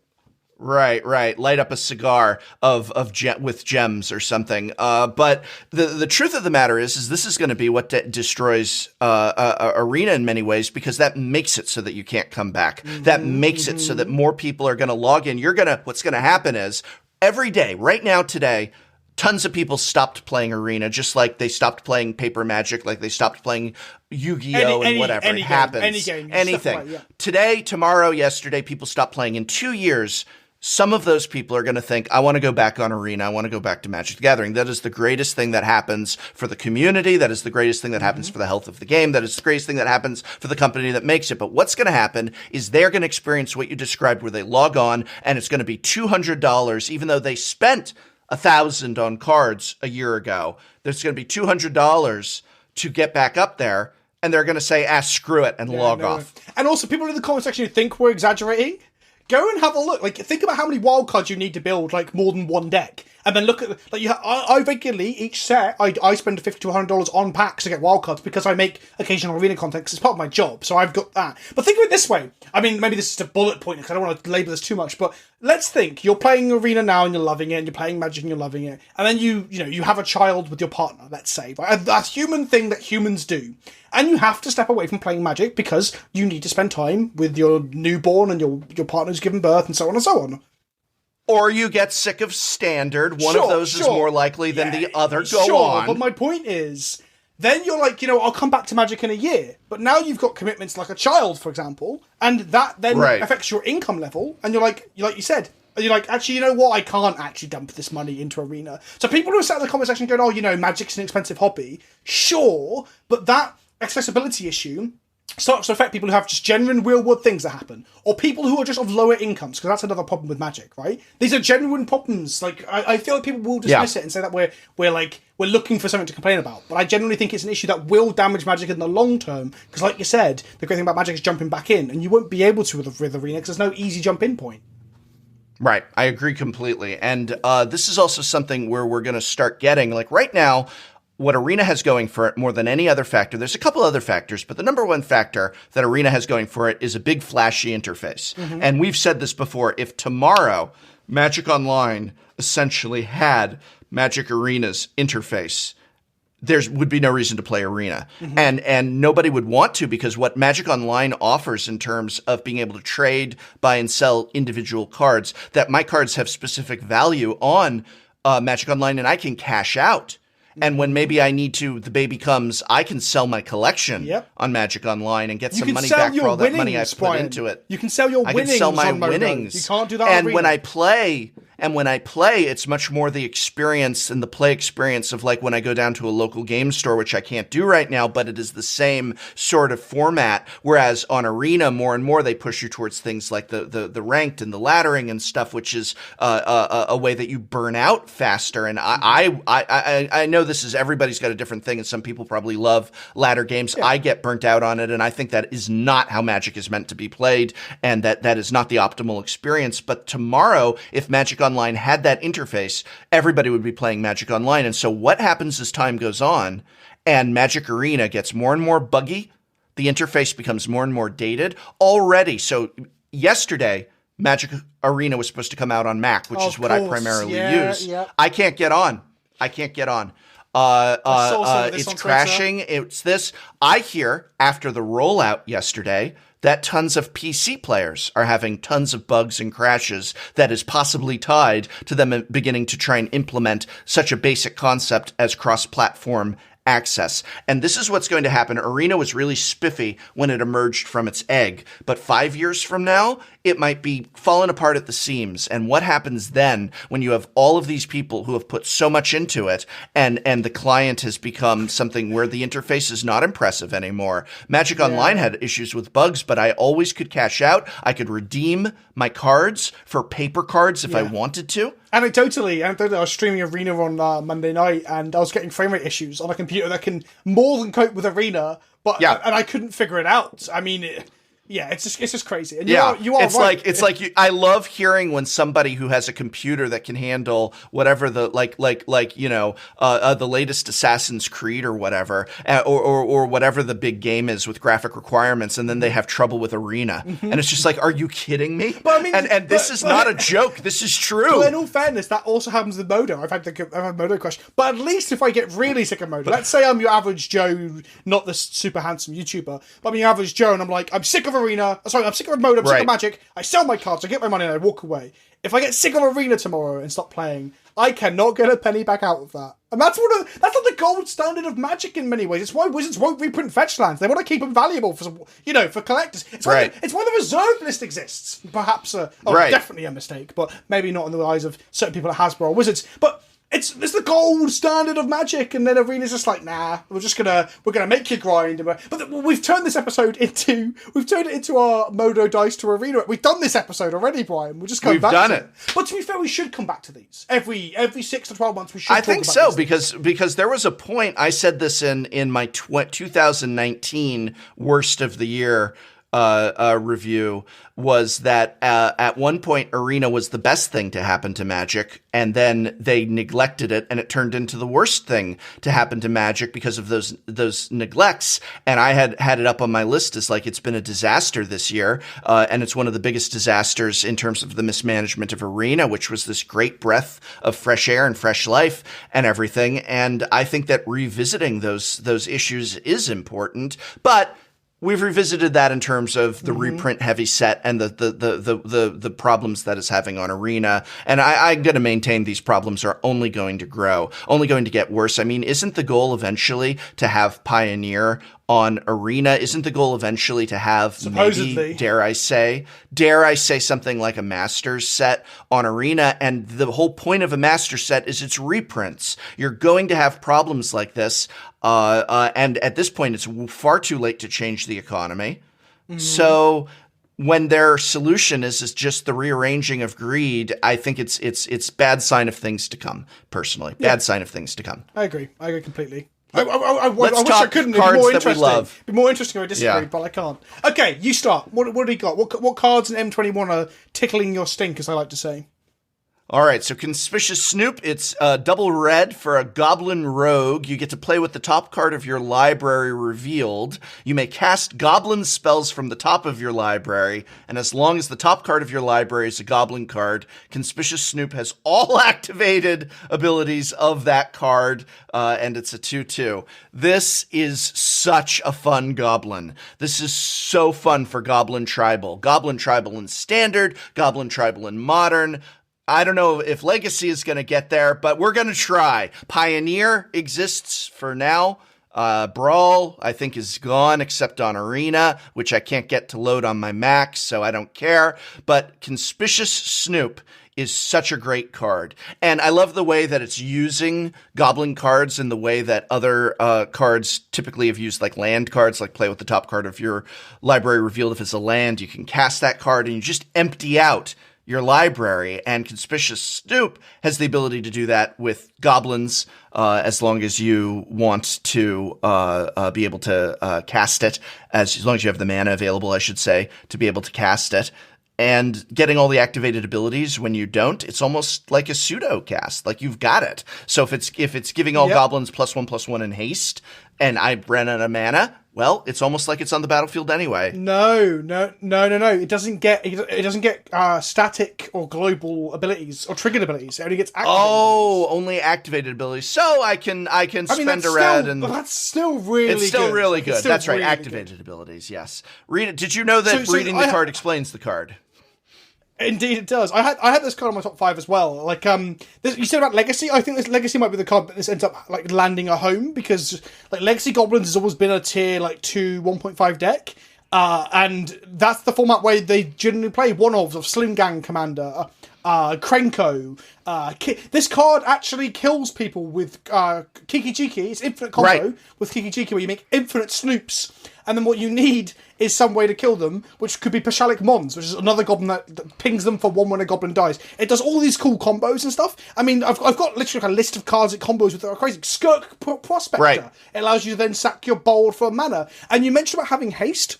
Right. Light up a cigar with gems or something. But the truth of the matter is this is going to be what destroys Arena in many ways, because that makes it so that you can't come back. Mm-hmm. That makes it so that more people are going to log in. What's going to happen is every day, right now, today, tons of people stopped playing Arena, just like they stopped playing Paper Magic, like they stopped playing Yu-Gi-Oh! And whatever. It happens. Any game. Anything. Like, yeah. Today, tomorrow, yesterday, people stopped playing. In 2 years, some of those people are going to think, I want to go back on Arena. I want to go back to Magic the Gathering. That is the greatest thing that happens for the community. That is the greatest thing that happens for the health of the game. That is the greatest thing that happens for the company that makes it. But what's going to happen is they're going to experience what you described, where they log on and it's going to be $200, even though they spent $1,000 on cards a year ago. There's going to be $200 to get back up there, and they're going to say, screw it, and log off. And also, people in the comment section who think we're exaggerating, go and have a look. Like, think about how many wild cards you need to build, like, more than one deck. And then look at, like, I regularly, each set, I spend $50 to $100 on packs to get wild cards because I make occasional Arena content because it's part of my job. So I've got that. But think of it this way. I mean, maybe this is a bullet point because I don't want to label this too much, but let's think. You're playing Arena now and you're loving it, and you're playing Magic and you're loving it. And then you have a child with your partner, let's say. Right? A human thing that humans do. And you have to step away from playing Magic because you need to spend time with your newborn and your partner who's given birth and so on and so on. Or you get sick of Standard. One of those is more likely than the other. Go on. But my point is, then you're like, I'll come back to Magic in a year. But now you've got commitments like a child, for example, and that then affects your income level. And you're like you said, you're like, actually, you know what? I can't actually dump this money into Arena. So people who are sat in the comment section going, Magic's an expensive hobby. Sure, but that accessibility issue starts to affect people who have just genuine real-world things that happen, or people who are just of lower incomes, because that's another problem with Magic, right? These are genuine problems. Like, I feel like people will dismiss it and say that we're looking for something to complain about, but I genuinely think it's an issue that will damage Magic in the long term, because like you said, the great thing about Magic is jumping back in, and you won't be able to with Arena, because there's no easy jump-in point. Right, I agree completely, and this is also something where we're going to start getting, like right now, what Arena has going for it more than any other factor, there's a couple other factors, but the number one factor that Arena has going for it is a big flashy interface. Mm-hmm. And we've said this before, if tomorrow Magic Online essentially had Magic Arena's interface, there would be no reason to play Arena. Mm-hmm. And nobody would want to, because what Magic Online offers in terms of being able to trade, buy and sell individual cards, that my cards have specific value on Magic Online and I can cash out. And when maybe I need to, the baby comes, I can sell my collection Yep. on Magic Online and get You some can money sell back your for all that money I winnings, put Brian. into it. You can sell your I winnings can sell my on Modo. winnings. You can't do that And on when Arena. I play, it's much more the experience and the play experience of like when I go down to a local game store, which I can't do right now, but it is the same sort of format. Whereas on Arena, more and more they push you towards things like the ranked and the laddering and stuff, which is a way that you burn out faster. And I know this is, everybody's got a different thing, and some people probably love ladder games. Yeah. I get burnt out on it, and I think that is not how Magic is meant to be played, and that is not the optimal experience. But tomorrow, if Magic Online had that interface, everybody would be playing Magic Online. And so what happens as time goes on and Magic Arena gets more and more buggy, the interface becomes more and more dated already. So yesterday, Magic Arena was supposed to come out on Mac, which is what I primarily use. Yeah. I can't get on. It's crashing. It's this. I hear after the rollout yesterday that tons of PC players are having tons of bugs and crashes that is possibly tied to them beginning to try and implement such a basic concept as cross-platform access. And this is what's going to happen. Arena was really spiffy when it emerged from its egg, but 5 years from now, it might be falling apart at the seams. And what happens then when you have all of these people who have put so much into it and the client has become something where the interface is not impressive anymore? Magic Online had issues with bugs, but I always could cash out. I could redeem my cards for paper cards if I wanted to. Anecdotally, I was streaming Arena on Monday night, and I was getting frame rate issues on a computer that can more than cope with Arena, but and I couldn't figure it out. I mean, it's just crazy. And you are right. I love hearing when somebody who has a computer that can handle whatever the the latest Assassin's Creed or whatever, or whatever the big game is with graphic requirements, and then they have trouble with Arena, and it's just like, are you kidding me? But I mean, and this is not a joke. This is true. But in all fairness, that also happens with Modo. I've had Modo crash, but at least if I get really sick of Modo, let's say I'm your average Joe, not the super handsome YouTuber, but I'm your average Joe, and I'm like, I'm sick of Arena. Sorry, I'm sick of Modo. I'm sick of Magic. I sell my cards. I get my money, and I walk away. If I get sick of Arena tomorrow and stop playing, I cannot get a penny back out of that. And that's like the gold standard of Magic in many ways. It's why Wizards won't reprint fetch lands. They want to keep them valuable for collectors. It's why the reserve list exists. Perhaps definitely a mistake, but maybe not in the eyes of certain people at Hasbro or Wizards. But it's the gold standard of Magic, and then Arena's just like, nah, we're gonna make you grind. But we've turned this episode into our Modo dice to Arena. We've done this episode already, Brian. We're just coming back. We've done it. But to be fair, we should come back to these every 6 to 12 months. We should. I think so, because there was a point, I said this in my 2019 worst of the year review, was that at one point Arena was the best thing to happen to Magic, and then they neglected it, and it turned into the worst thing to happen to Magic because of those neglects. And I had it up on my list as like, it's been a disaster this year, and it's one of the biggest disasters in terms of the mismanagement of Arena, which was this great breath of fresh air and fresh life and everything. And I think that revisiting those issues is important, but we've revisited that in terms of the reprint heavy set and the problems that it's having on Arena. And I'm going to maintain these problems are only going to grow, only going to get worse. I mean, isn't the goal eventually to have Pioneer on Arena? Isn't the goal eventually to have, supposedly, maybe, dare I say something like a Masters set on Arena? And the whole point of a Master set is its reprints. You're going to have problems like this. And at this point, it's far too late to change the economy. So when their solution is just the rearranging of greed, I think it's bad sign of things to come, personally. Bad sign of things to come. I agree completely. I wish I couldn't. It'd be more interesting. It'd be more interesting if I disagreed, but I can't. Okay, you start. What do you got? What cards in M21 are tickling your stink, as I like to say? All right, so Conspicious Snoop, it's double red for a Goblin Rogue. You get to play with the top card of your library revealed. You may cast Goblin spells from the top of your library, and as long as the top card of your library is a Goblin card, Conspicious Snoop has all activated abilities of that card, and it's a 2/2. This is such a fun Goblin. This is so fun for Goblin Tribal. Goblin Tribal in Standard, Goblin Tribal in Modern. I don't know if Legacy is going to get there, but we're going to try. Pioneer exists for now. Brawl, I think, is gone except on Arena, which I can't get to load on my Mac, so I don't care. But Conspicious Snoop is such a great card. And I love the way that it's using Goblin cards in the way that other cards typically have used, like land cards, like play with the top card of your library revealed. If it's a land, you can cast that card and you just empty out your library. And Conspicious Snoop has the ability to do that with Goblins, as long as you want to be able to cast it, as long as you have the mana available, I should say, to be able to cast it. And getting all the activated abilities when you don't, it's almost like a pseudo cast. Like, you've got it. So if it's giving all Goblins +1/+1 in haste, and I ran out of mana, well, it's almost like it's on the battlefield anyway. No. It doesn't get static or global abilities or triggered abilities. It only gets activated. Oh, only activated abilities. So I can spend a red and that's still really good. It's still really good. That's right. Really activated abilities. Yes. Read it. Did you know that reading the card explains the card? Indeed, it does. I had this card on my top 5 as well. Like, you said about Legacy. I think this Legacy might be the card that this ends up like landing a home, because like Legacy Goblins has always been a tier like 2 1.5 deck, and that's the format where they generally play one-offs of Slim Gang Commander, Krenko. This card actually kills people with Kiki Jiki. It's infinite combo with Kiki Jiki, where you make infinite Snoops, and then what you need is some way to kill them, which could be Pashalik Mons, which is another goblin that pings them for 1 when a goblin dies. It does all these cool combos and stuff. I mean, I've got literally like a list of cards that combos with that are crazy. Skirk Prospector. Right. It allows you to then sack your bold for mana. And you mentioned about having haste.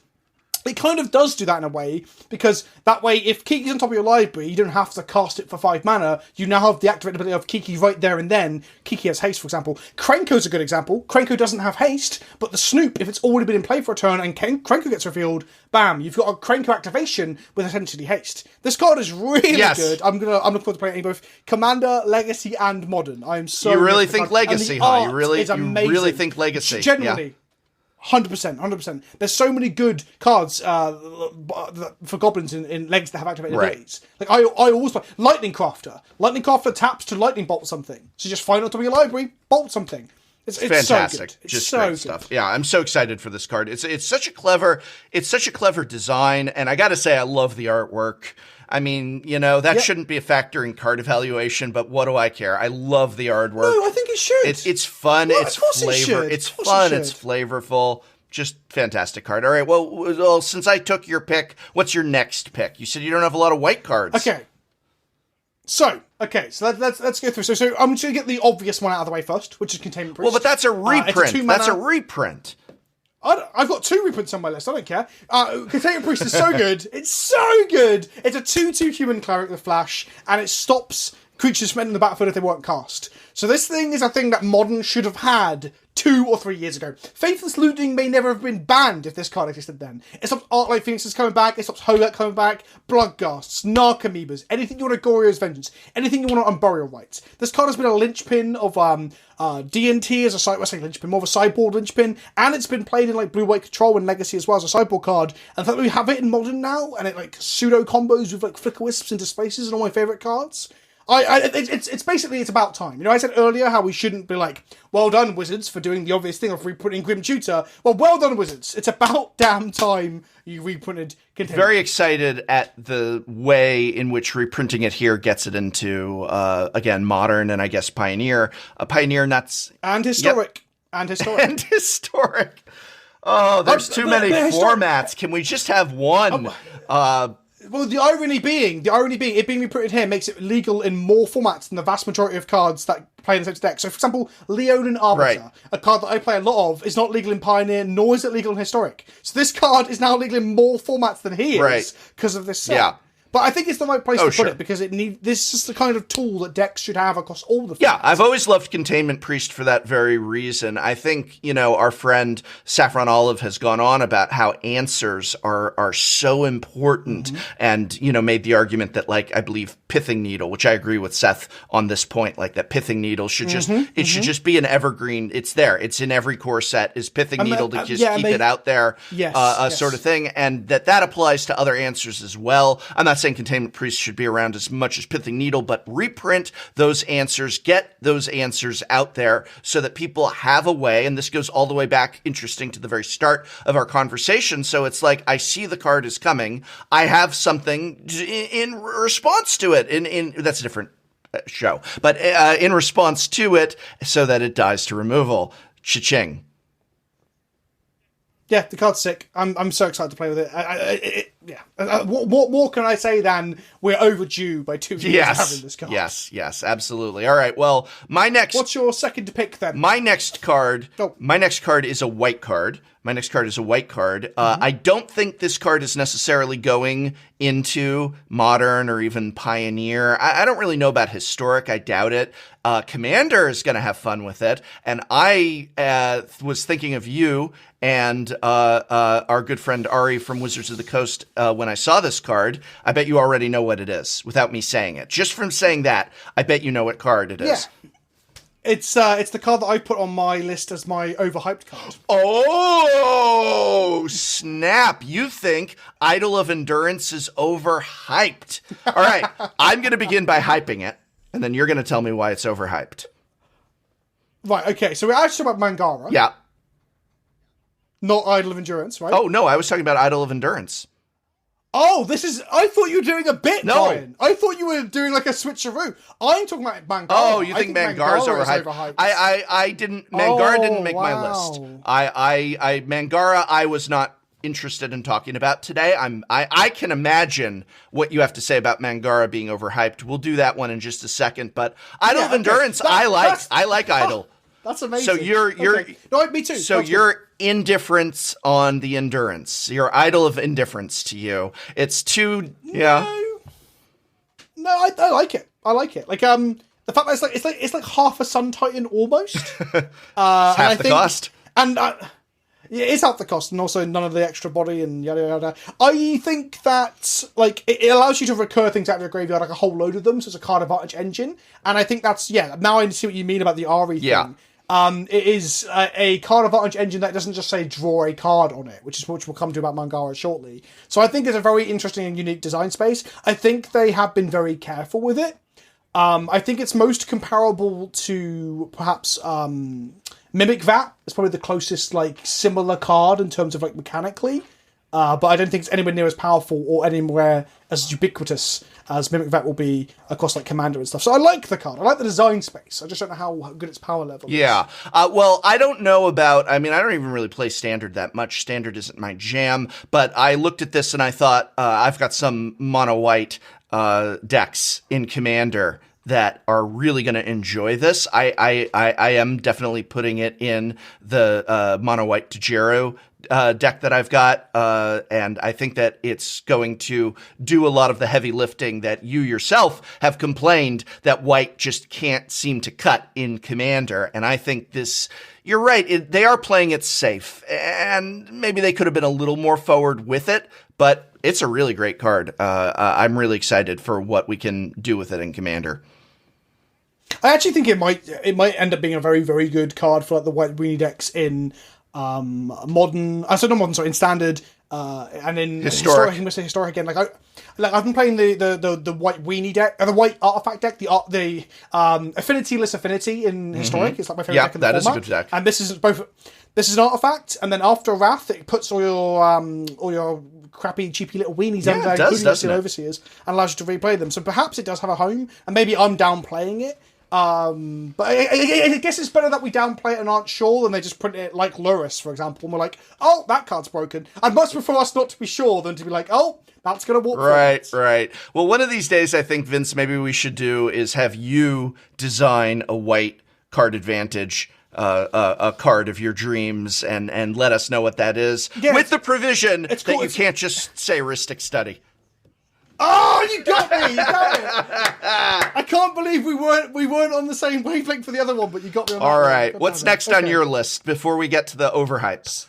It kind of does do that in a way, because that way, if Kiki's on top of your library, you don't have to cast it for 5 mana. You now have the activated ability of Kiki right there and then. Kiki has haste, for example. Krenko's a good example. Krenko doesn't have haste, but the Snoop, if it's already been in play for a turn and Krenko gets revealed, bam, you've got a Krenko activation with essentially haste. This card is really good. I'm looking forward to playing it in both Commander, Legacy, and Modern. I am so. You really think Legacy, huh? You really think Legacy? Genuinely. Yeah. 100%. There's so many good cards for Goblins in Legacy that have activated abilities. Like, I always play Lightning Crafter. Lightning Crafter taps to lightning bolt something. So just find on top of your library, bolt something. It's fantastic. So good. Just great stuff. Yeah, I'm so excited for this card. It's such a clever design, and I got to say, I love the artwork. I mean, that shouldn't be a factor in card evaluation, but what do I care? I love the artwork. No, I think it should. It's fun. Well, it's flavor. It's fun. It's flavorful. Just fantastic card. All right. Well, since I took your pick, what's your next pick? You said you don't have a lot of white cards. Okay. So let's go through. So I'm just going to get the obvious one out of the way first, which is Containment Priest. Well, but that's a reprint. That's a reprint. I've got 2 reprints on my list. I don't care. Containment Priest is so good. It's so good. It's a 2/2 human cleric with flash, and it stops creatures from entering the battlefield if they weren't cast. So this thing is a thing that Modern should have had 2 or 3 years ago. Faithless Looting may never have been banned if this card existed then. It stops Arclight Phoenixes coming back, it stops Hogak coming back, Bloodghasts, Narcomoebas, anything you want to Goryo's Vengeance, anything you want on Burial Rites. This card has been a linchpin of D&T as a side, linchpin, more of a sideboard linchpin, and it's been played in like Blue-White Control and Legacy as well as a sideboard card, and the fact that we have it in Modern now, and it like pseudo combos with like Flicker Wisps into spaces and all my favourite cards. It's basically, it's about time. I said earlier how we shouldn't be like, well done, Wizards, for doing the obvious thing of reprinting Grim Tutor. Well done, Wizards. It's about damn time you reprinted Containment. Very excited at the way in which reprinting it here gets it into, again, Modern and I guess Pioneer. Pioneer nuts. And Historic. Yep. And Historic. Oh, there's too many formats. Can we just have one? Well, the irony being, it being reprinted here makes it legal in more formats than the vast majority of cards that play in the same deck. So, for example, Leonin Arbiter, a card that I play a lot of, is not legal in Pioneer, nor is it legal in Historic. So this card is now legal in more formats than he is because of this set. Yeah. But I think it's the right place to put it, because this is the kind of tool that decks should have across all the formats. Yeah, I've always loved Containment Priest for that very reason. I think, our friend Saffron Olive has gone on about how answers are so important, and, made the argument that, like, I believe Pithing Needle, which I agree with Seth on this point, like that Pithing Needle should should just be an evergreen. It's there. It's in every core set, is Pithing Needle to just keep it out there, sort of thing. And that applies to other answers as well. I'm not not saying Containment Priest should be around as much as Pithing Needle, but reprint those answers, get those answers out there so that people have a way, and this goes all the way back, interesting, to the very start of our conversation. So it's like, I see the card is coming. I have something in response to it. That's a different show, but in response to it, so that it dies to removal. Cha-ching. Yeah, the card's sick. I'm so excited to play with it. What more can I say than we're overdue by 2 years of having this card? Yes, absolutely. All right, well, what's your second pick then? My next card is a white card. I don't think this card is necessarily going into Modern or even Pioneer. I don't really know about Historic. I doubt it. Commander is going to have fun with it. And I was thinking of you and our good friend Ari from Wizards of the Coast when I saw this card. I bet you already know what it is without me saying it. Just from saying that, I bet you know what card it is. Yeah. It's the card that I put on my list as my overhyped card. Oh, snap. You think Idol of Endurance is overhyped. All right, I'm going to begin by hyping it, and then you're going to tell me why it's overhyped. Right, okay, so we're actually talking about Mangara. Yeah. Not Idol of Endurance, right? Oh, no, I was talking about Idol of Endurance. Oh, I thought you were doing a bit, no. Brian. I thought you were doing like a switcheroo. I'm talking about Mangara. Oh, you think Mangara's overhyped? I didn't, Mangara didn't make my list. Mangara, I was not interested in talking about today. I can imagine what you have to say about Mangara being overhyped. We'll do that one in just a second, but Idol of Endurance, I like Idol. That's amazing. So you're okay. No, me too. So you're indifference on the Endurance. You're Idol of Indifference to you. It's too No, I like it. I like it. Like the fact that it's like half a Sun Titan almost. Half the cost. And yeah, it's half the cost, and also none of the extra body and yada yada. I think that like it allows you to recur things out of your graveyard, like a whole load of them. So it's a card advantage engine, and I think that's now I see what you mean about the Ari thing. It is a card advantage engine that doesn't just say draw a card on it, which we'll come to about Mangara shortly. So I think it's a very interesting and unique design space. I think they have been very careful with it. I think it's most comparable to perhaps Mimic Vat. It's probably the closest like similar card in terms of like mechanically. But I don't think it's anywhere near as powerful or anywhere as ubiquitous as Mimic Vat will be across like Commander and stuff. So I like the card. I like the design space. I just don't know how good its power level is. Yeah. Well, I don't know about... I mean, I don't even really play Standard that much. Standard isn't my jam. But I looked at this and I thought, I've got some mono-white decks in Commander that are really going to enjoy this. I am definitely putting it in the mono-white Tajiro deck that I've got, and I think that it's going to do a lot of the heavy lifting that you yourself have complained that white just can't seem to cut in Commander. And I think this, you're right, they are playing it safe, and maybe they could have been a little more forward with it, but it's a really great card. I'm really excited for what we can do with it in Commander. I actually think it might end up being a very, very good card for like the white weenie decks in modern. In Standard, and in Historic. I'm going to say Historic again. I've been playing the white weenie deck, the white artifact deck, the Affinity-less Affinity in Historic. It's like my favorite deck in the format. That is a good deck. And this is both. This is an artifact, and then after Wrath, it puts all your crappy, cheapy little weenies under, including the Steel Overseers, and allows you to replay them. So perhaps it does have a home, and maybe I'm downplaying it. But I guess it's better that we downplay it and aren't sure than they just print it like Luris, for example, and we're like, oh, that card's broken. I'd much prefer us not to be sure than to be like, oh, that's going to walk Right. Well, one of these days, I think, Vince, maybe we should do is have you design a white card advantage, a card of your dreams, and let us know what that is, with the provision that you can't just say Rhystic Study. Oh, you got me! You got it! I can't believe we weren't on the same wavelength for the other one, but you got me on that one. All right, what's next on your list before we get to the overhypes?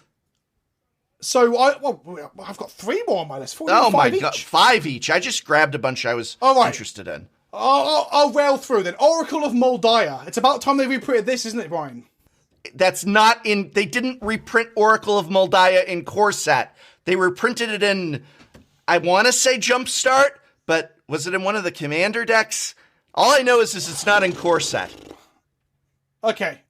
So I've got 3 more on my list. Oh my god, 5 each! I just grabbed a bunch I was interested in. I'll rail through then. Oracle of Moldiah. It's about time they reprinted this, isn't it, Brian? That's not in. They didn't reprint Oracle of Moldiah in Corset. They reprinted it in, I want to say Jumpstart, but was it in one of the commander decks? All I know is it's not in Corset. Okay.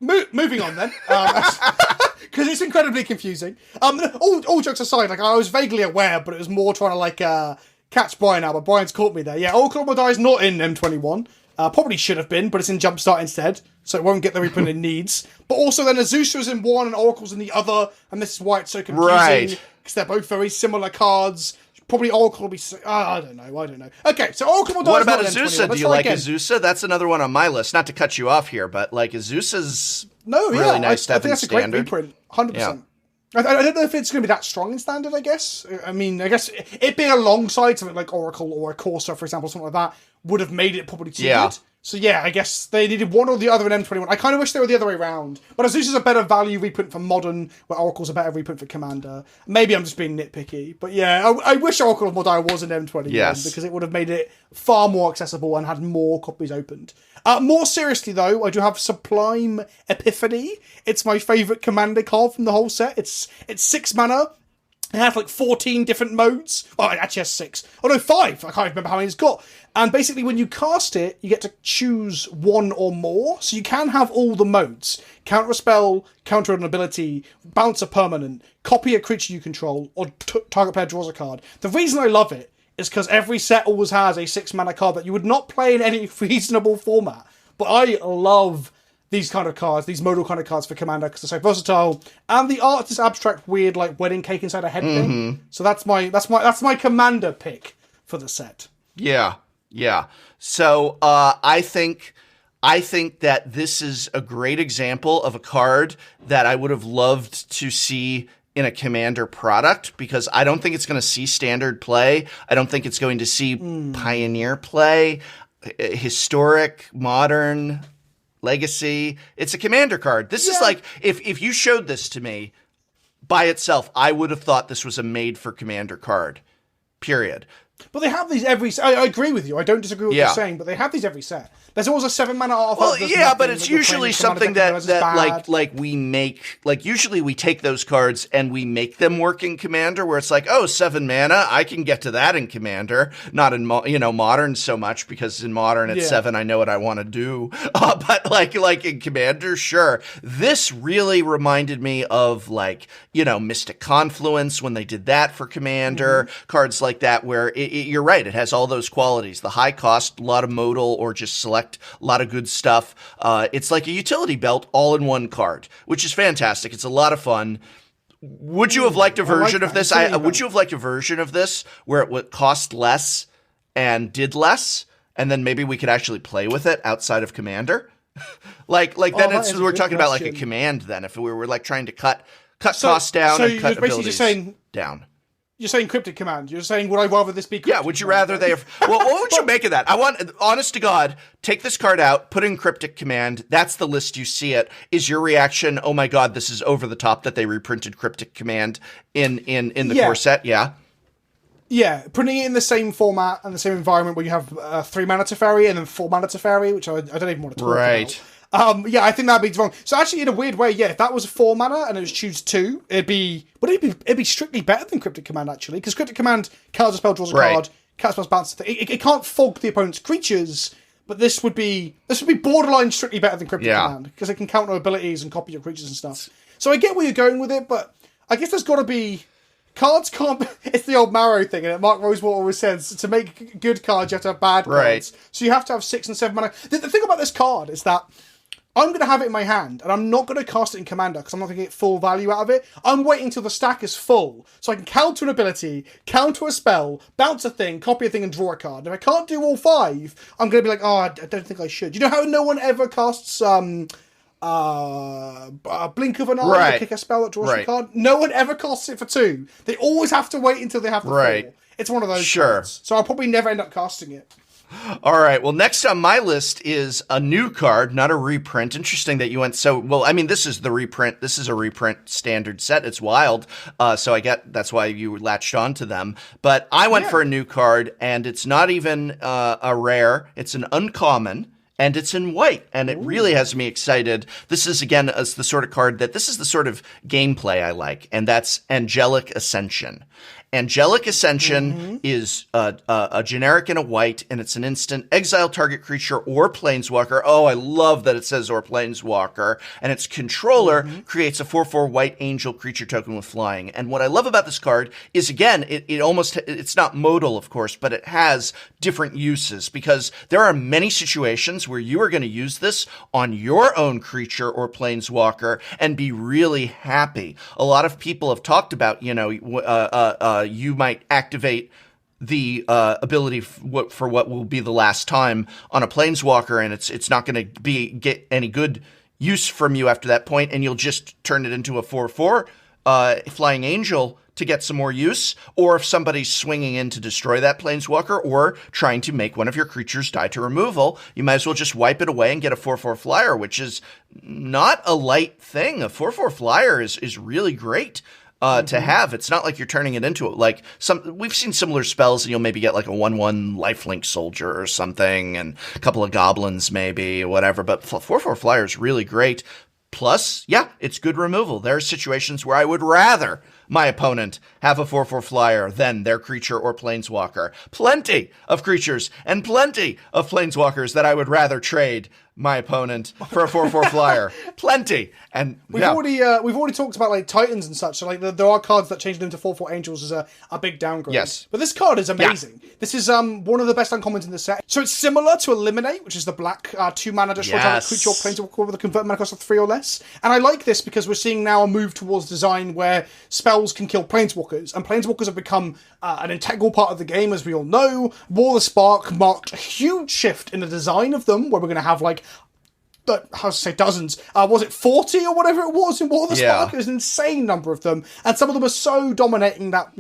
Moving on then. Because it's incredibly confusing. All jokes aside, like I was vaguely aware, but it was more trying to catch Brian out, but Brian's caught me there. Yeah, Oracle of Mordai is not in M21. Probably should have been, but it's in Jumpstart instead, so it won't get the reprint it needs. But also then Azusa is in one and Oracle's in the other, and this is why it's so confusing, because they're both very similar cards. Probably Oracle will be... I don't know. Okay, so Oracle of Mordai. What about Azusa? Do you like Azusa? That's another one on my list. Not to cut you off here, but like Azusa's really nice stuff in Standard. I think that's a great reprint, 100%. Yeah. I don't know if it's going to be that strong in Standard, I guess. I guess it being alongside something like Oracle or a Corset, for example, something like that, would have made it probably too good. So yeah, I guess they needed one or the other in M21. I kind of wish they were the other way around. But Azusa's a better value reprint for Modern, where Oracle's a better reprint for Commander. Maybe I'm just being nitpicky. But yeah, I wish Oracle of Mordai was in M21, because it would have made it far more accessible and had more copies opened. More seriously, though, I do have Sublime Epiphany. It's my favourite Commander card from the whole set. It's 6 mana. It has like 14 different modes. Oh, it actually has 6. Oh no, 5. I can't remember how many it's got. And basically when you cast it, you get to choose one or more. So you can have all the modes. Counter a spell, counter an ability, bounce a permanent, copy a creature you control, or target player draws a card. The reason I love it is because every set always has a 6 mana card that you would not play in any reasonable format. But I love these kind of cards, these modal kind of cards for Commander, because they're so versatile, and the art is abstract, weird, like wedding cake inside a head thing. So that's my Commander pick for the set. Yeah. So I think that this is a great example of a card that I would have loved to see in a Commander product, because I don't think it's going to see Standard play. I don't think it's going to see Pioneer play, Historic, Modern, Legacy. It's a Commander card. This is like, if you showed this to me by itself, I would have thought this was a made for Commander card. Period. But they have these every... I agree with you. I don't disagree with what you're saying, but they have these every set. There's always a 7 mana off. Well, yeah, but it's usually something that like we make... Like, usually we take those cards and we make them work in Commander, where it's like, oh, 7 mana, I can get to that in Commander. Not in, Modern so much, because in Modern at 7, I know what I want to do. But like in Commander, sure. This really reminded me of, like, Mystic Confluence, when they did that for Commander. Cards like that, where you're right, it has all those qualities. The high cost, a lot of modal, or just select a lot of good stuff. It's like a utility belt all in one card, which is fantastic. It's a lot of fun. Would you have liked a version of this? Would you have liked a version of this where it would cost less and did less, and then maybe we could actually play with it outside of Commander? Then we're talking about like a command then, if we were like trying to cut costs down and cut abilities down. You're saying Cryptic Command. You're saying, would I rather this be Cryptic Command? Would you rather they have... Well, what would you make of that? I want, honest to God, take this card out, put in Cryptic Command. That's the list you see it. Is your reaction, oh my God, this is over the top that they reprinted Cryptic Command in the Corset? Yeah. Yeah, putting it in the same format and the same environment where you have 3 mana Teferi and then 4 mana Teferi, which I don't even want to talk about. I think that'd be wrong. So actually, in a weird way, if that was 4 mana and it was choose 2, it'd be strictly better than Cryptic Command, actually, because Cryptic Command casts a spell, draws a card, casts spells, bounces. It can't fog the opponent's creatures, but this would be borderline strictly better than Cryptic Command, because it can counter abilities and copy your creatures and stuff. So I get where you're going with it, but I guess there's got to be... Cards can't... It's the old Marrow thing, and Mark Rosewater always says, to make good cards, you have to have bad cards. So you have to have 6 and 7 mana. The thing about this card is that I'm going to have it in my hand, and I'm not going to cast it in Commander, because I'm not going to get full value out of it. I'm waiting till the stack is full, so I can counter an ability, counter a spell, bounce a thing, copy a thing, and draw a card. If I can't do all 5, I'm going to be like, I don't think I should. You know how no one ever casts Blink of an Eye, kick a spell that draws a card? No one ever casts it for 2. They always have to wait until they have the 4. It's one of those cards. So I'll probably never end up casting it. All right. Well, next on my list is a new card, not a reprint. Interesting that you went so well. I mean, this is the reprint. This is a reprint standard set. It's wild. So I get that's why you latched on to them. But I went for a new card, and it's not even a rare. It's an uncommon. And it's in white, and it really has me excited. This is, again, the sort of card this is the sort of gameplay I like, and that's Angelic Ascension. Angelic Ascension is a generic and a white, and it's an instant exile target creature or planeswalker. Oh, I love that it says or planeswalker. And its controller creates a 4/4 white angel creature token with flying. And what I love about this card is, again, it's not modal, of course, but it has different uses, because there are many situations where you are going to use this on your own creature or planeswalker and be really happy. A lot of people have talked about, you might activate the ability for what will be the last time on a planeswalker, and it's not going to get any good use from you after that point, and you'll just turn it into a 4/4 flying angel to get some more use. Or if somebody's swinging in to destroy that planeswalker or trying to make one of your creatures die to removal, you might as well just wipe it away and get a 4/4 flyer, which is not a light thing. A 4/4 flyer is really great to have. It's not like you're turning it into like we've seen similar spells, and you'll maybe get like a 1/1 lifelink soldier or something, and a couple of goblins maybe, whatever. But 4/4 flyer is really great. Plus, yeah, it's good removal. There are situations where I would rather my opponent have a 4/4 flyer than their creature or planeswalker. Plenty of creatures and plenty of planeswalkers that I would rather trade my opponent for a 4/4 flyer. Plenty. And we've already talked about like Titans and such. So like there are cards that change them to 4/4 angels as a big downgrade. Yes. But this card is amazing. Yeah. This is one of the best uncommons in the set. So it's similar to Eliminate, which is the black 2-mana destroy target creature or planeswalker with a convert mana cost of 3 or less. And I like this because we're seeing now a move towards design where spells can kill planeswalkers, and planeswalkers have become an integral part of the game, as we all know. War of the Spark marked a huge shift in the design of them, where we're going to have like dozens. Was it 40 or whatever it was in War of the Spark? It was an insane number of them, and some of them are so dominating that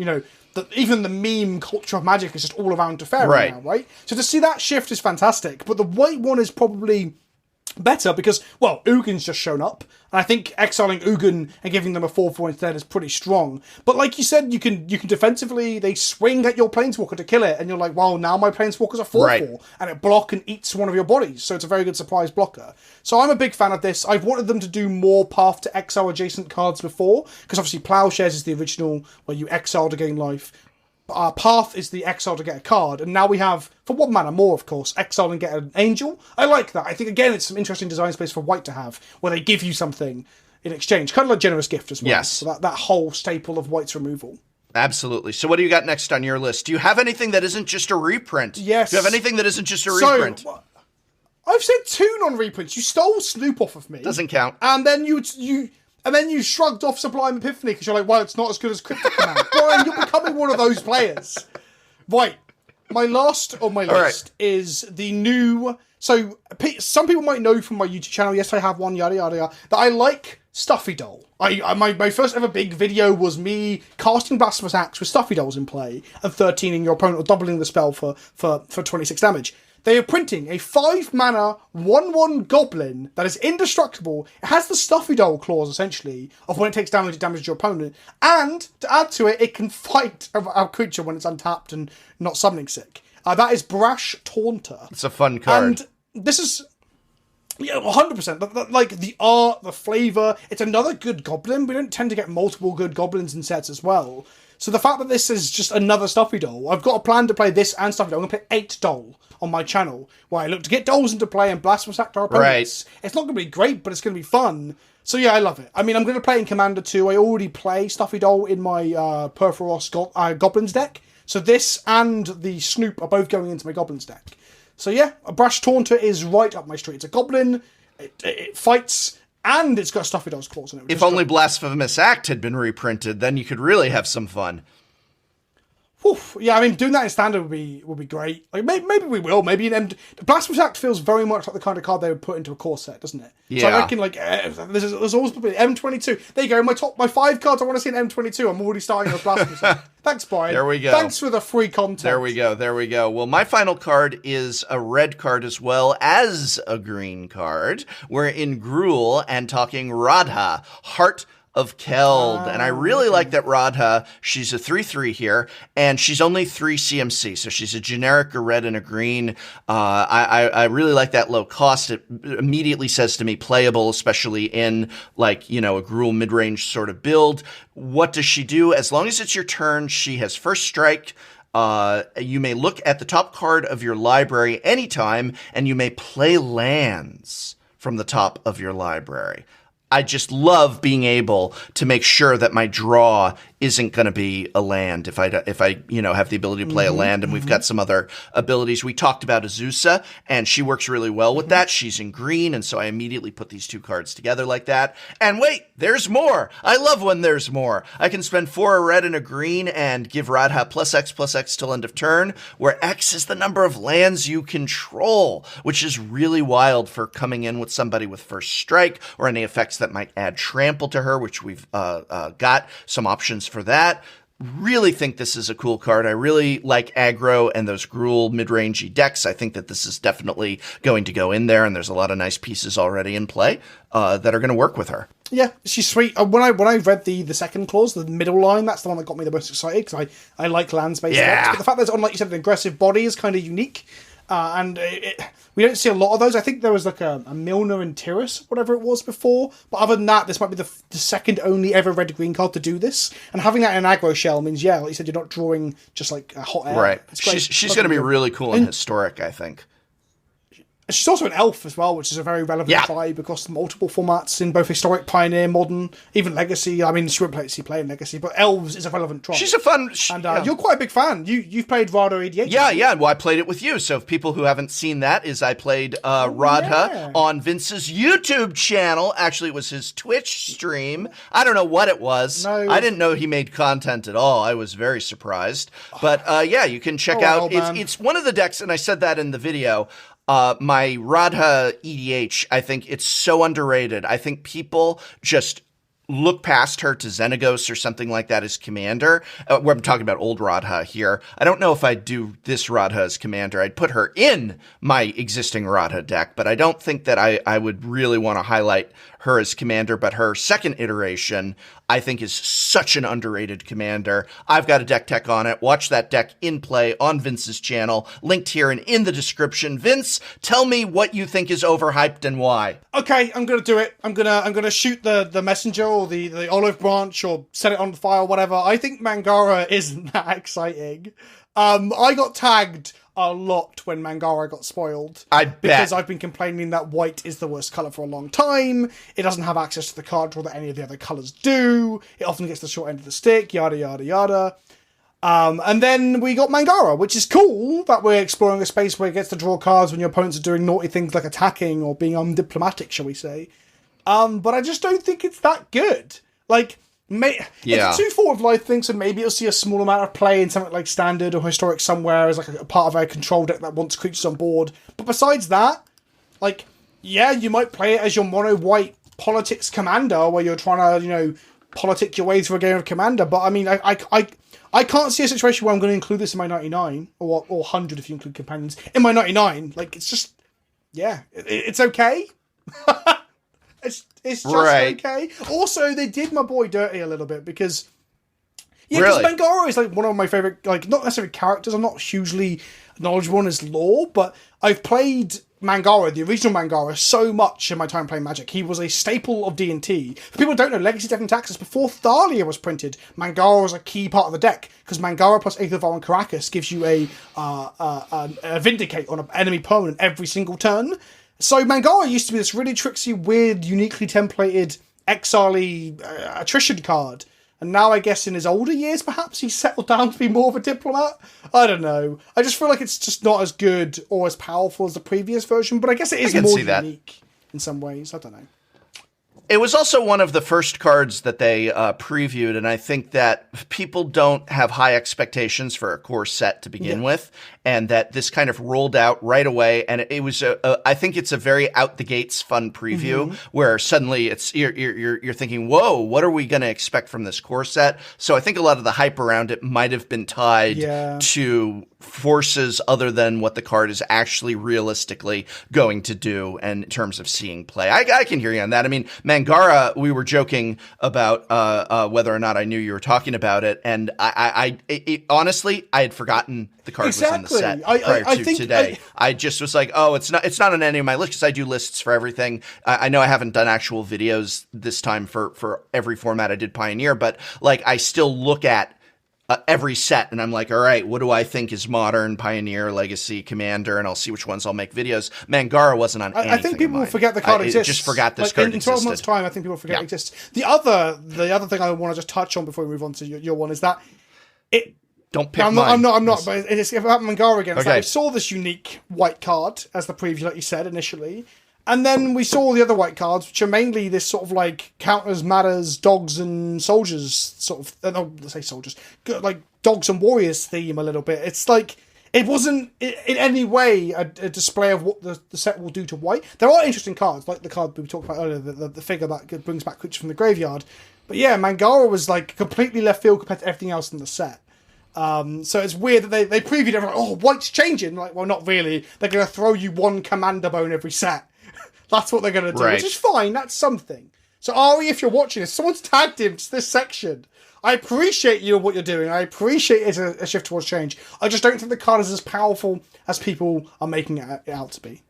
that even the meme culture of Magic is just all around Teferi now, right? So to see that shift is fantastic. But the white one is probably better because, well, Ugin's just shown up, and I think exiling Ugin and giving them a 4/4 instead is pretty strong. But like you said, you can defensively, they swing at your planeswalker to kill it, and you're like, well, now my planeswalker's a 4/4, and it block and eats one of your bodies, so it's a very good surprise blocker. So I'm a big fan of this. I've wanted them to do more Path to Exile adjacent cards before, because obviously Plowshares is the original, where you exile to gain life. Path is the exile to get a card, and now we have, for 1 mana more, of course, exile and get an angel. I like that. I think, again, it's some interesting design space for white to have, where they give you something in exchange. Kind of like Generous Gift as well. Yes. So that whole staple of white's removal. Absolutely. So what do you got next on your list? Do you have anything that isn't just a reprint? Yes. Do you have anything that isn't just a reprint? So, I've said 2 non-reprints. You stole Snoop off of me. Doesn't count. And then you shrugged off Sublime Epiphany because you're like, well, it's not as good as Cryptic Command. Brian, you're becoming one of those players. Right. My last on my list is the new... So, some people might know from my YouTube channel, yes, I have one, yada, yada, yada, that I like Stuffy Doll. My first ever big video was me casting Blasphemous Axe with Stuffy Dolls in play and 13ing your opponent, or doubling the spell for 26 damage. They are printing a 5-mana 1/1 goblin that is indestructible. It has the Stuffy Doll clause, essentially, of when it takes damage, it damages your opponent. And, to add to it, it can fight a creature when it's untapped and not summoning sick. That is Brash Taunter. It's a fun card. And this is... Yeah, 100%. Like, the art, the flavour. It's another good goblin. We don't tend to get multiple good goblins in sets as well. So the fact that this is just another Stuffy Doll, I've got a plan to play this and Stuffy Doll. I'm going to play 8 Doll on my channel, where I look to get dolls into play and Blasphemous Act our opponents. Right. It's not going to be great, but it's going to be fun. So yeah, I love it. I mean, I'm going to play in Commander too. I already play Stuffy Doll in my Perforos Goblins deck. So this and the Snoop are both going into my Goblins deck. So yeah, a Brash Taunter is right up my street. It's a goblin, it fights, and it's got Stuffy Doll's claws in it. If only Blasphemous Act had been reprinted, then you could really have some fun. Whew. Yeah, I mean, doing that in Standard would be great. Like, maybe we will. Maybe in Blasphemous Act feels very much like the kind of card they would put into a Corset, doesn't it? Yeah. So I reckon, like, there's always probably M22. There you go. My 5 cards I want to see in M22. I'm already starting with Blasphemous Act. Thanks, Brian. There we go. Thanks for the free content. There we go. Well, my final card is a red card as well as a green card. We're in Gruul and talking Radha, Heart of Keld. And I really like that Radha, she's a 3/3 here, and she's only 3 CMC. So she's a generic, a red and a green. I really like that low cost. It immediately says to me playable, especially in like, a Gruul mid-range sort of build. What does she do? As long as it's your turn, she has first strike. You may look at the top card of your library anytime, and you may play lands from the top of your library. I just love being able to make sure that my draw isn't going to be a land if I have the ability to play a land, and we've got some other abilities. We talked about Azusa, and she works really well with that. She's in green, and so I immediately put these 2 cards together like that. And wait, there's more. I love when there's more. I can spend 4 a red and a green and give Radha +X till end of turn, where X is the number of lands you control, which is really wild for coming in with somebody with first strike or any effects that might add trample to her, which we've got some options for that. Really think this is a cool card. I really like aggro and those Gruul mid-rangey decks. I think that this is definitely going to go in there, and there's a lot of nice pieces already in play that are going to work with her. Yeah, she's sweet. When I read the second clause, the middle line, that's the one that got me the most excited, because I like lands-based decks. But the fact that it's on, like you said, an aggressive body is kind of unique. And we don't see a lot of those. I think there was like a Milner and Tyrus, whatever it was before. But other than that, this might be the second only ever red-green card to do this. And having that in an aggro shell means, like you said, you're not drawing just like a hot air. Right. She's going to be really cool and historic, I think. She's also an elf as well, which is a very relevant vibe across multiple formats in both historic, pioneer, modern, even legacy. I mean, she won't play in legacy, but elves is a relevant trope. She's a fun... You're quite a big fan. You've played Radha EDH. Yeah. Well, I played it with you. So if people who haven't seen that, I played Radha on Vince's YouTube channel. Actually, it was his Twitch stream. I don't know what it was. No, I didn't know he made content at all. I was very surprised. But you can check out... It's one of the decks, and I said that in the video... my Radha EDH, I think it's so underrated. I think people just look past her to Xenagos or something like that as commander. Where I'm talking about old Radha here. I don't know if I'd do this Radha as commander. I'd put her in my existing Radha deck, but I don't think that I would really want to highlight her as commander. But her second iteration, I think, is such an underrated commander. I've got a deck tech on it. Watch that deck in play on Vince's channel, linked here and in the description. Vince, tell me what you think is overhyped and why. Okay, I'm gonna do it. I'm gonna shoot the messenger or the olive branch or set it on fire or whatever. I think Mangara isn't that exciting. I got tagged a lot when Mangara got spoiled. I bet. Because I've been complaining that white is the worst colour for a long time. It doesn't have access to the card draw that any of the other colours do. It often gets the short end of the stick, yada, yada, yada. And then we got Mangara, which is cool that we're exploring a space where it gets to draw cards when your opponents are doing naughty things like attacking or being undiplomatic, shall we say. But I just don't think it's that good. Like... It's a 2/4 of life thing, so maybe you'll see a small amount of play in something like Standard or Historic somewhere as like a part of a control deck that wants creatures on board. But besides that, you might play it as your mono-white politics commander where you're trying to, politic your way through a game of Commander. But I mean, I can't see a situation where I'm going to include this in my 99 or 100 if you include companions in my 99. It's just, it's okay. It's just okay. Also, they did my boy dirty a little bit because... because Mangara is one of my favourite, not necessarily characters. I'm not hugely knowledgeable in his lore, but I've played Mangara, the original Mangara, so much in my time playing Magic. He was a staple of D&T. For people who don't know, Legacy Deck and Taxes, before Thalia was printed, Mangara was a key part of the deck, because Mangara plus Aether Vial and Caracas gives you a Vindicate on an enemy permanent every single turn. So Mangara used to be this really tricksy, weird, uniquely templated, exile-y attrition card. And now I guess in his older years, perhaps, he's settled down to be more of a diplomat? I don't know. I just feel like it's just not as good or as powerful as the previous version, but I guess it is more unique in some ways. I don't know. It was also one of the first cards that they previewed, and I think that people don't have high expectations for a core set to begin with, and that this kind of rolled out right away, and it was I think it's a very out the gates fun preview where suddenly it's you're thinking, whoa, what are we going to expect from this core set? So I think a lot of the hype around it might have been tied to forces other than what the card is actually realistically going to do and in terms of seeing play. I can hear you on that. I mean, Mangara, we were joking about whether or not I knew you were talking about it, and honestly, I had forgotten the card was in the set prior to today. I just was like, oh, it's not on any of my lists because I do lists for everything. I know I haven't done actual videos this time for every format I did Pioneer, but like I still look at every set and I'm like, all right, what do I think is modern, Pioneer, Legacy, Commander, and I'll see which ones I'll make videos. Mangara wasn't on anything. I think people will forget the card exists. Just forgot this card existed. In 12 months' time, I think people forget it exists. The other thing I want to just touch on before we move on to your one is that it. Don't pick I'm not. But it's about Mangara again. It's okay. Like we saw this unique white card as the preview, like you said initially. And then we saw the other white cards, which are mainly this sort of like counters, matters, dogs and soldiers sort of. No, let's say soldiers, like dogs and warriors theme a little bit. It's like it wasn't in any way a display of what the set will do to white. There are interesting cards, like the card we talked about earlier, the figure that brings back creatures from the graveyard. But yeah, Mangara was like completely left field compared to everything else in the set. So it's weird that they previewed everyone. Oh, white's changing. Like, well, not really. They're going to throw you one commander bone every set. That's what they're going to do, right. Which is fine. That's something. So, Ari, if you're watching this, someone's tagged him to this section. I appreciate you and what you're doing. I appreciate it's a shift towards change. I just don't think the card is as powerful as people are making it out to be.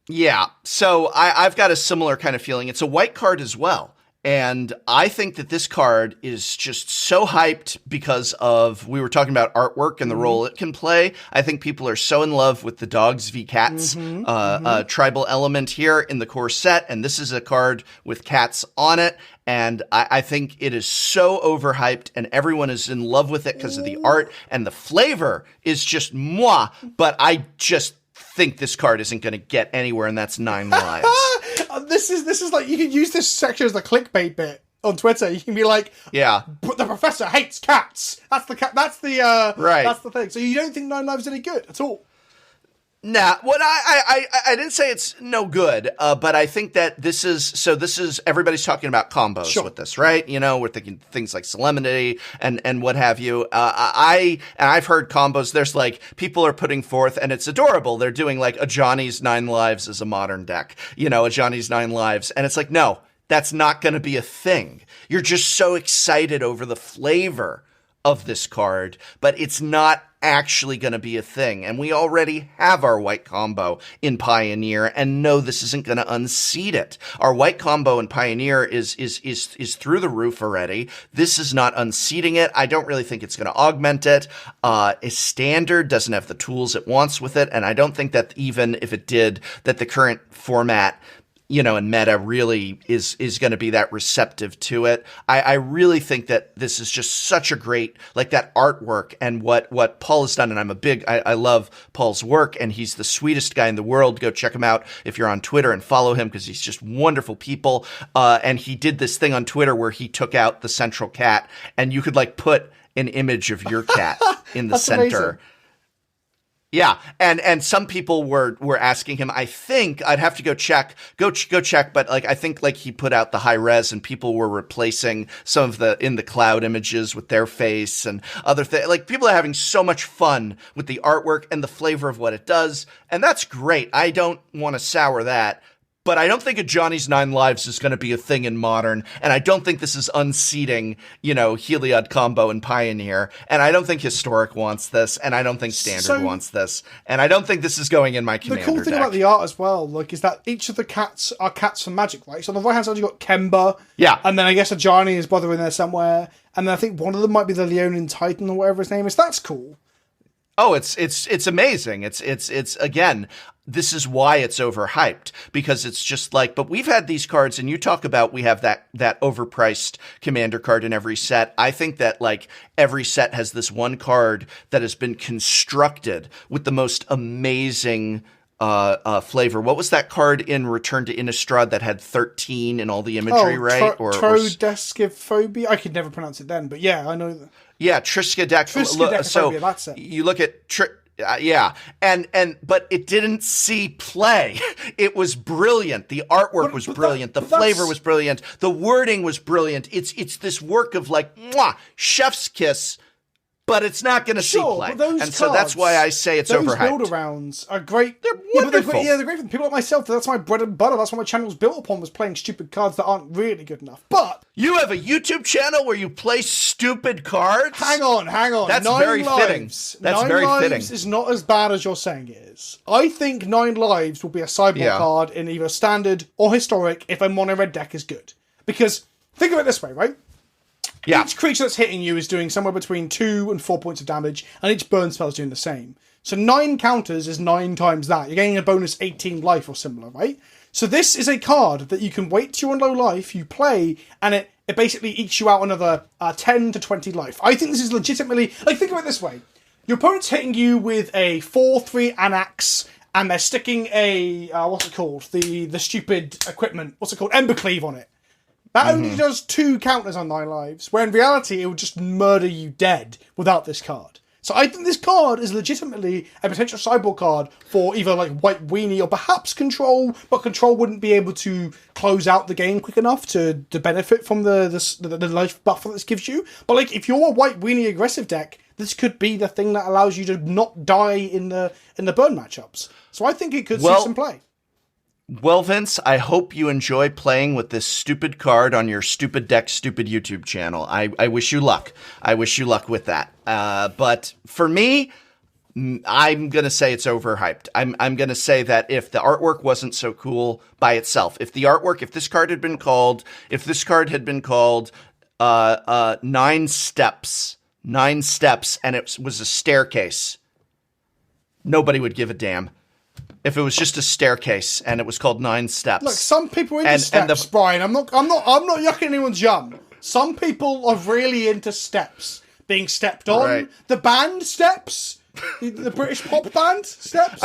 Yeah. So I've got a similar kind of feeling. It's a white card as well. And I think that this card is just so hyped because of, we were talking about artwork and the role it can play. I think people are so in love with the dogs v cats tribal element here in the core set. And this is a card with cats on it. And I think it is so overhyped and everyone is in love with it because of the art and the flavor is just mwah. But I just think this card isn't going to get anywhere, and that's 9 lives. This is like, you can use this section as the clickbait bit on Twitter. You can be like, yeah, but the professor hates cats. That's the right. That's the thing. So you don't think 9 lives is any good at all? Nah, what I didn't say it's no good, but I think that this is everybody's talking about combos with this, right? You know, we're thinking things like Solemnity and what have you. I've heard combos. There's like people are putting forth, and it's adorable. They're doing like a Johnny's 9 lives as a modern deck, you know, a Johnny's 9 lives, and it's like, no, that's not going to be a thing. You're just so excited over the flavor of this card, but it's not actually going to be a thing. And we already have our white combo in Pioneer, and no, this isn't going to unseat it. Our white combo in Pioneer is through the roof already. This is not unseating it. I don't really think it's going to augment it. Standard doesn't have the tools it wants with it, and I don't think that even if it did, that the current format, you know, and meta really is going to be that receptive to it. I really think that this is just such a great, like that artwork and what Paul has done. And I love Paul's work, and he's the sweetest guy in the world. Go check him out if you're on Twitter and follow him, because he's just wonderful people. And he did this thing on Twitter where he took out the central cat, and you could like put an image of your cat in the center. Amazing. Yeah, and some people were asking him. I think I'd have to go check, but like I think like he put out the high res, and people were replacing some of the in the cloud images with their face and other things. Like people are having so much fun with the artwork and the flavor of what it does, and that's great. I don't want to sour that. But I don't think a Johnny's 9 lives is going to be a thing in Modern, and I don't think this is unseating, you know, Heliod combo and Pioneer, and I don't think Historic wants this, and I don't think Standard wants this, and I don't think this is going in my Commander deck. The cool thing about the art as well, like, is that each of the cats are cats from Magic, right? So on the right-hand side, you've got Kemba, and then I guess a Johnny is bothering there somewhere, and then I think one of them might be the Leonin Titan or whatever his name is. That's cool. Oh, it's amazing. It's again, this is why it's overhyped, because it's just like, but we've had these cards, and you talk about we have that overpriced Commander card in every set. I think that like every set has this one card that has been constructed with the most amazing flavor. What was that card in Return to Innistrad that had 13 in all the imagery, right? Trodesciphobia? I could never pronounce it then, but yeah, I know that. Yeah, Triskaidekaphobia, so that's it. You look at but it didn't see play. It was brilliant. The artwork was brilliant. The flavor was brilliant. The wording was brilliant. It's this work of like, chef's kiss but it's not going to see play. And so that's why I say it's overhyped. Those build-arounds are great. They're wonderful. They're great for people like myself. That's my bread and butter. That's what my channel was built upon, was playing stupid cards that aren't really good enough. But you have a YouTube channel where you play stupid cards? Hang on. That's very fitting. That's very fitting. 9 Lives is not as bad as you're saying it is. I think 9 Lives will be a sideboard card in either standard or historic if a mono-red deck is good. Because, think of it this way, right? Yeah. Each creature that's hitting you is doing somewhere between 2 and 4 points of damage, and each burn spell is doing the same. So 9 counters is 9 times that. You're getting a bonus 18 life or similar, right? So this is a card that you can wait till you're on low life, you play, and it basically ekes you out another 10 to 20 life. I think this is legitimately... Like, think of it this way. Your opponent's hitting you with a 4/3 Anax, and they're sticking a... what's it called? The stupid equipment. What's it called? Embercleave on it. That only does 2 counters on 9 Lives, where in reality it would just murder you dead without this card. So I think this card is legitimately a potential sideboard card for either like White Weenie or perhaps Control, but Control wouldn't be able to close out the game quick enough to benefit from the life buffer this gives you. But like if you're a White Weenie aggressive deck, this could be the thing that allows you to not die in the burn matchups. So I think it could see some play. Well, Vince, I hope you enjoy playing with this stupid card on your stupid deck, stupid YouTube channel. I wish you luck. I wish you luck with that. But for me, I'm going to say it's overhyped. I'm going to say that if the artwork wasn't so cool by itself, if this card had been called 9 Steps, and it was a staircase, nobody would give a damn. If it was just a staircase and it was called 9 Steps. Look, some people are into steps, Brian. I'm not yucking anyone's yum. Some people are really into steps. Being stepped on. Right. The band Steps. The British pop band Steps.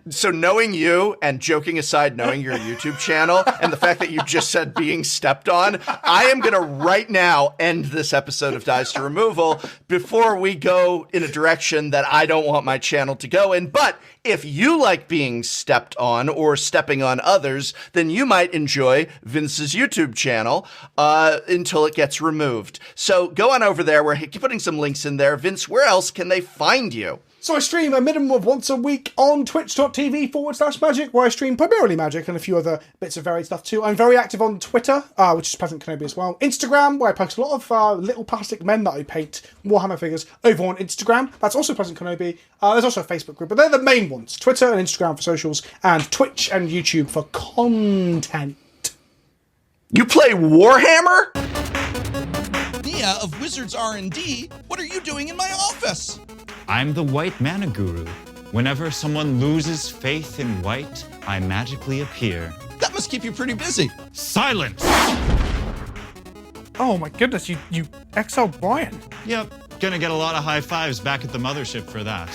So knowing you and joking aside, knowing your YouTube channel and the fact that you just said being stepped on, I am going to right now end this episode of Dies to Removal before we go in a direction that I don't want my channel to go in. But if you like being stepped on or stepping on others, then you might enjoy Vince's YouTube channel until it gets removed. So go on over there. We're putting some links in there. Vince, where else can they find you? So I stream a minimum of once a week on twitch.tv/magic, where I stream primarily Magic and a few other bits of varied stuff too. I'm very active on Twitter, which is Pleasant Kenobi as well. Instagram, where I post a lot of little plastic men that I paint, Warhammer figures, over on Instagram. That's also Pleasant Kenobi. There's also a Facebook group, but they're the main ones. Twitter and Instagram for socials, and Twitch and YouTube for content. You play Warhammer? Nia of Wizards R&D, what are you doing in my office? I'm the white mana guru. Whenever someone loses faith in white, I magically appear. That must keep you pretty busy. Silence! Oh my goodness, you exiled Brian. Yep, gonna get a lot of high fives back at the mothership for that.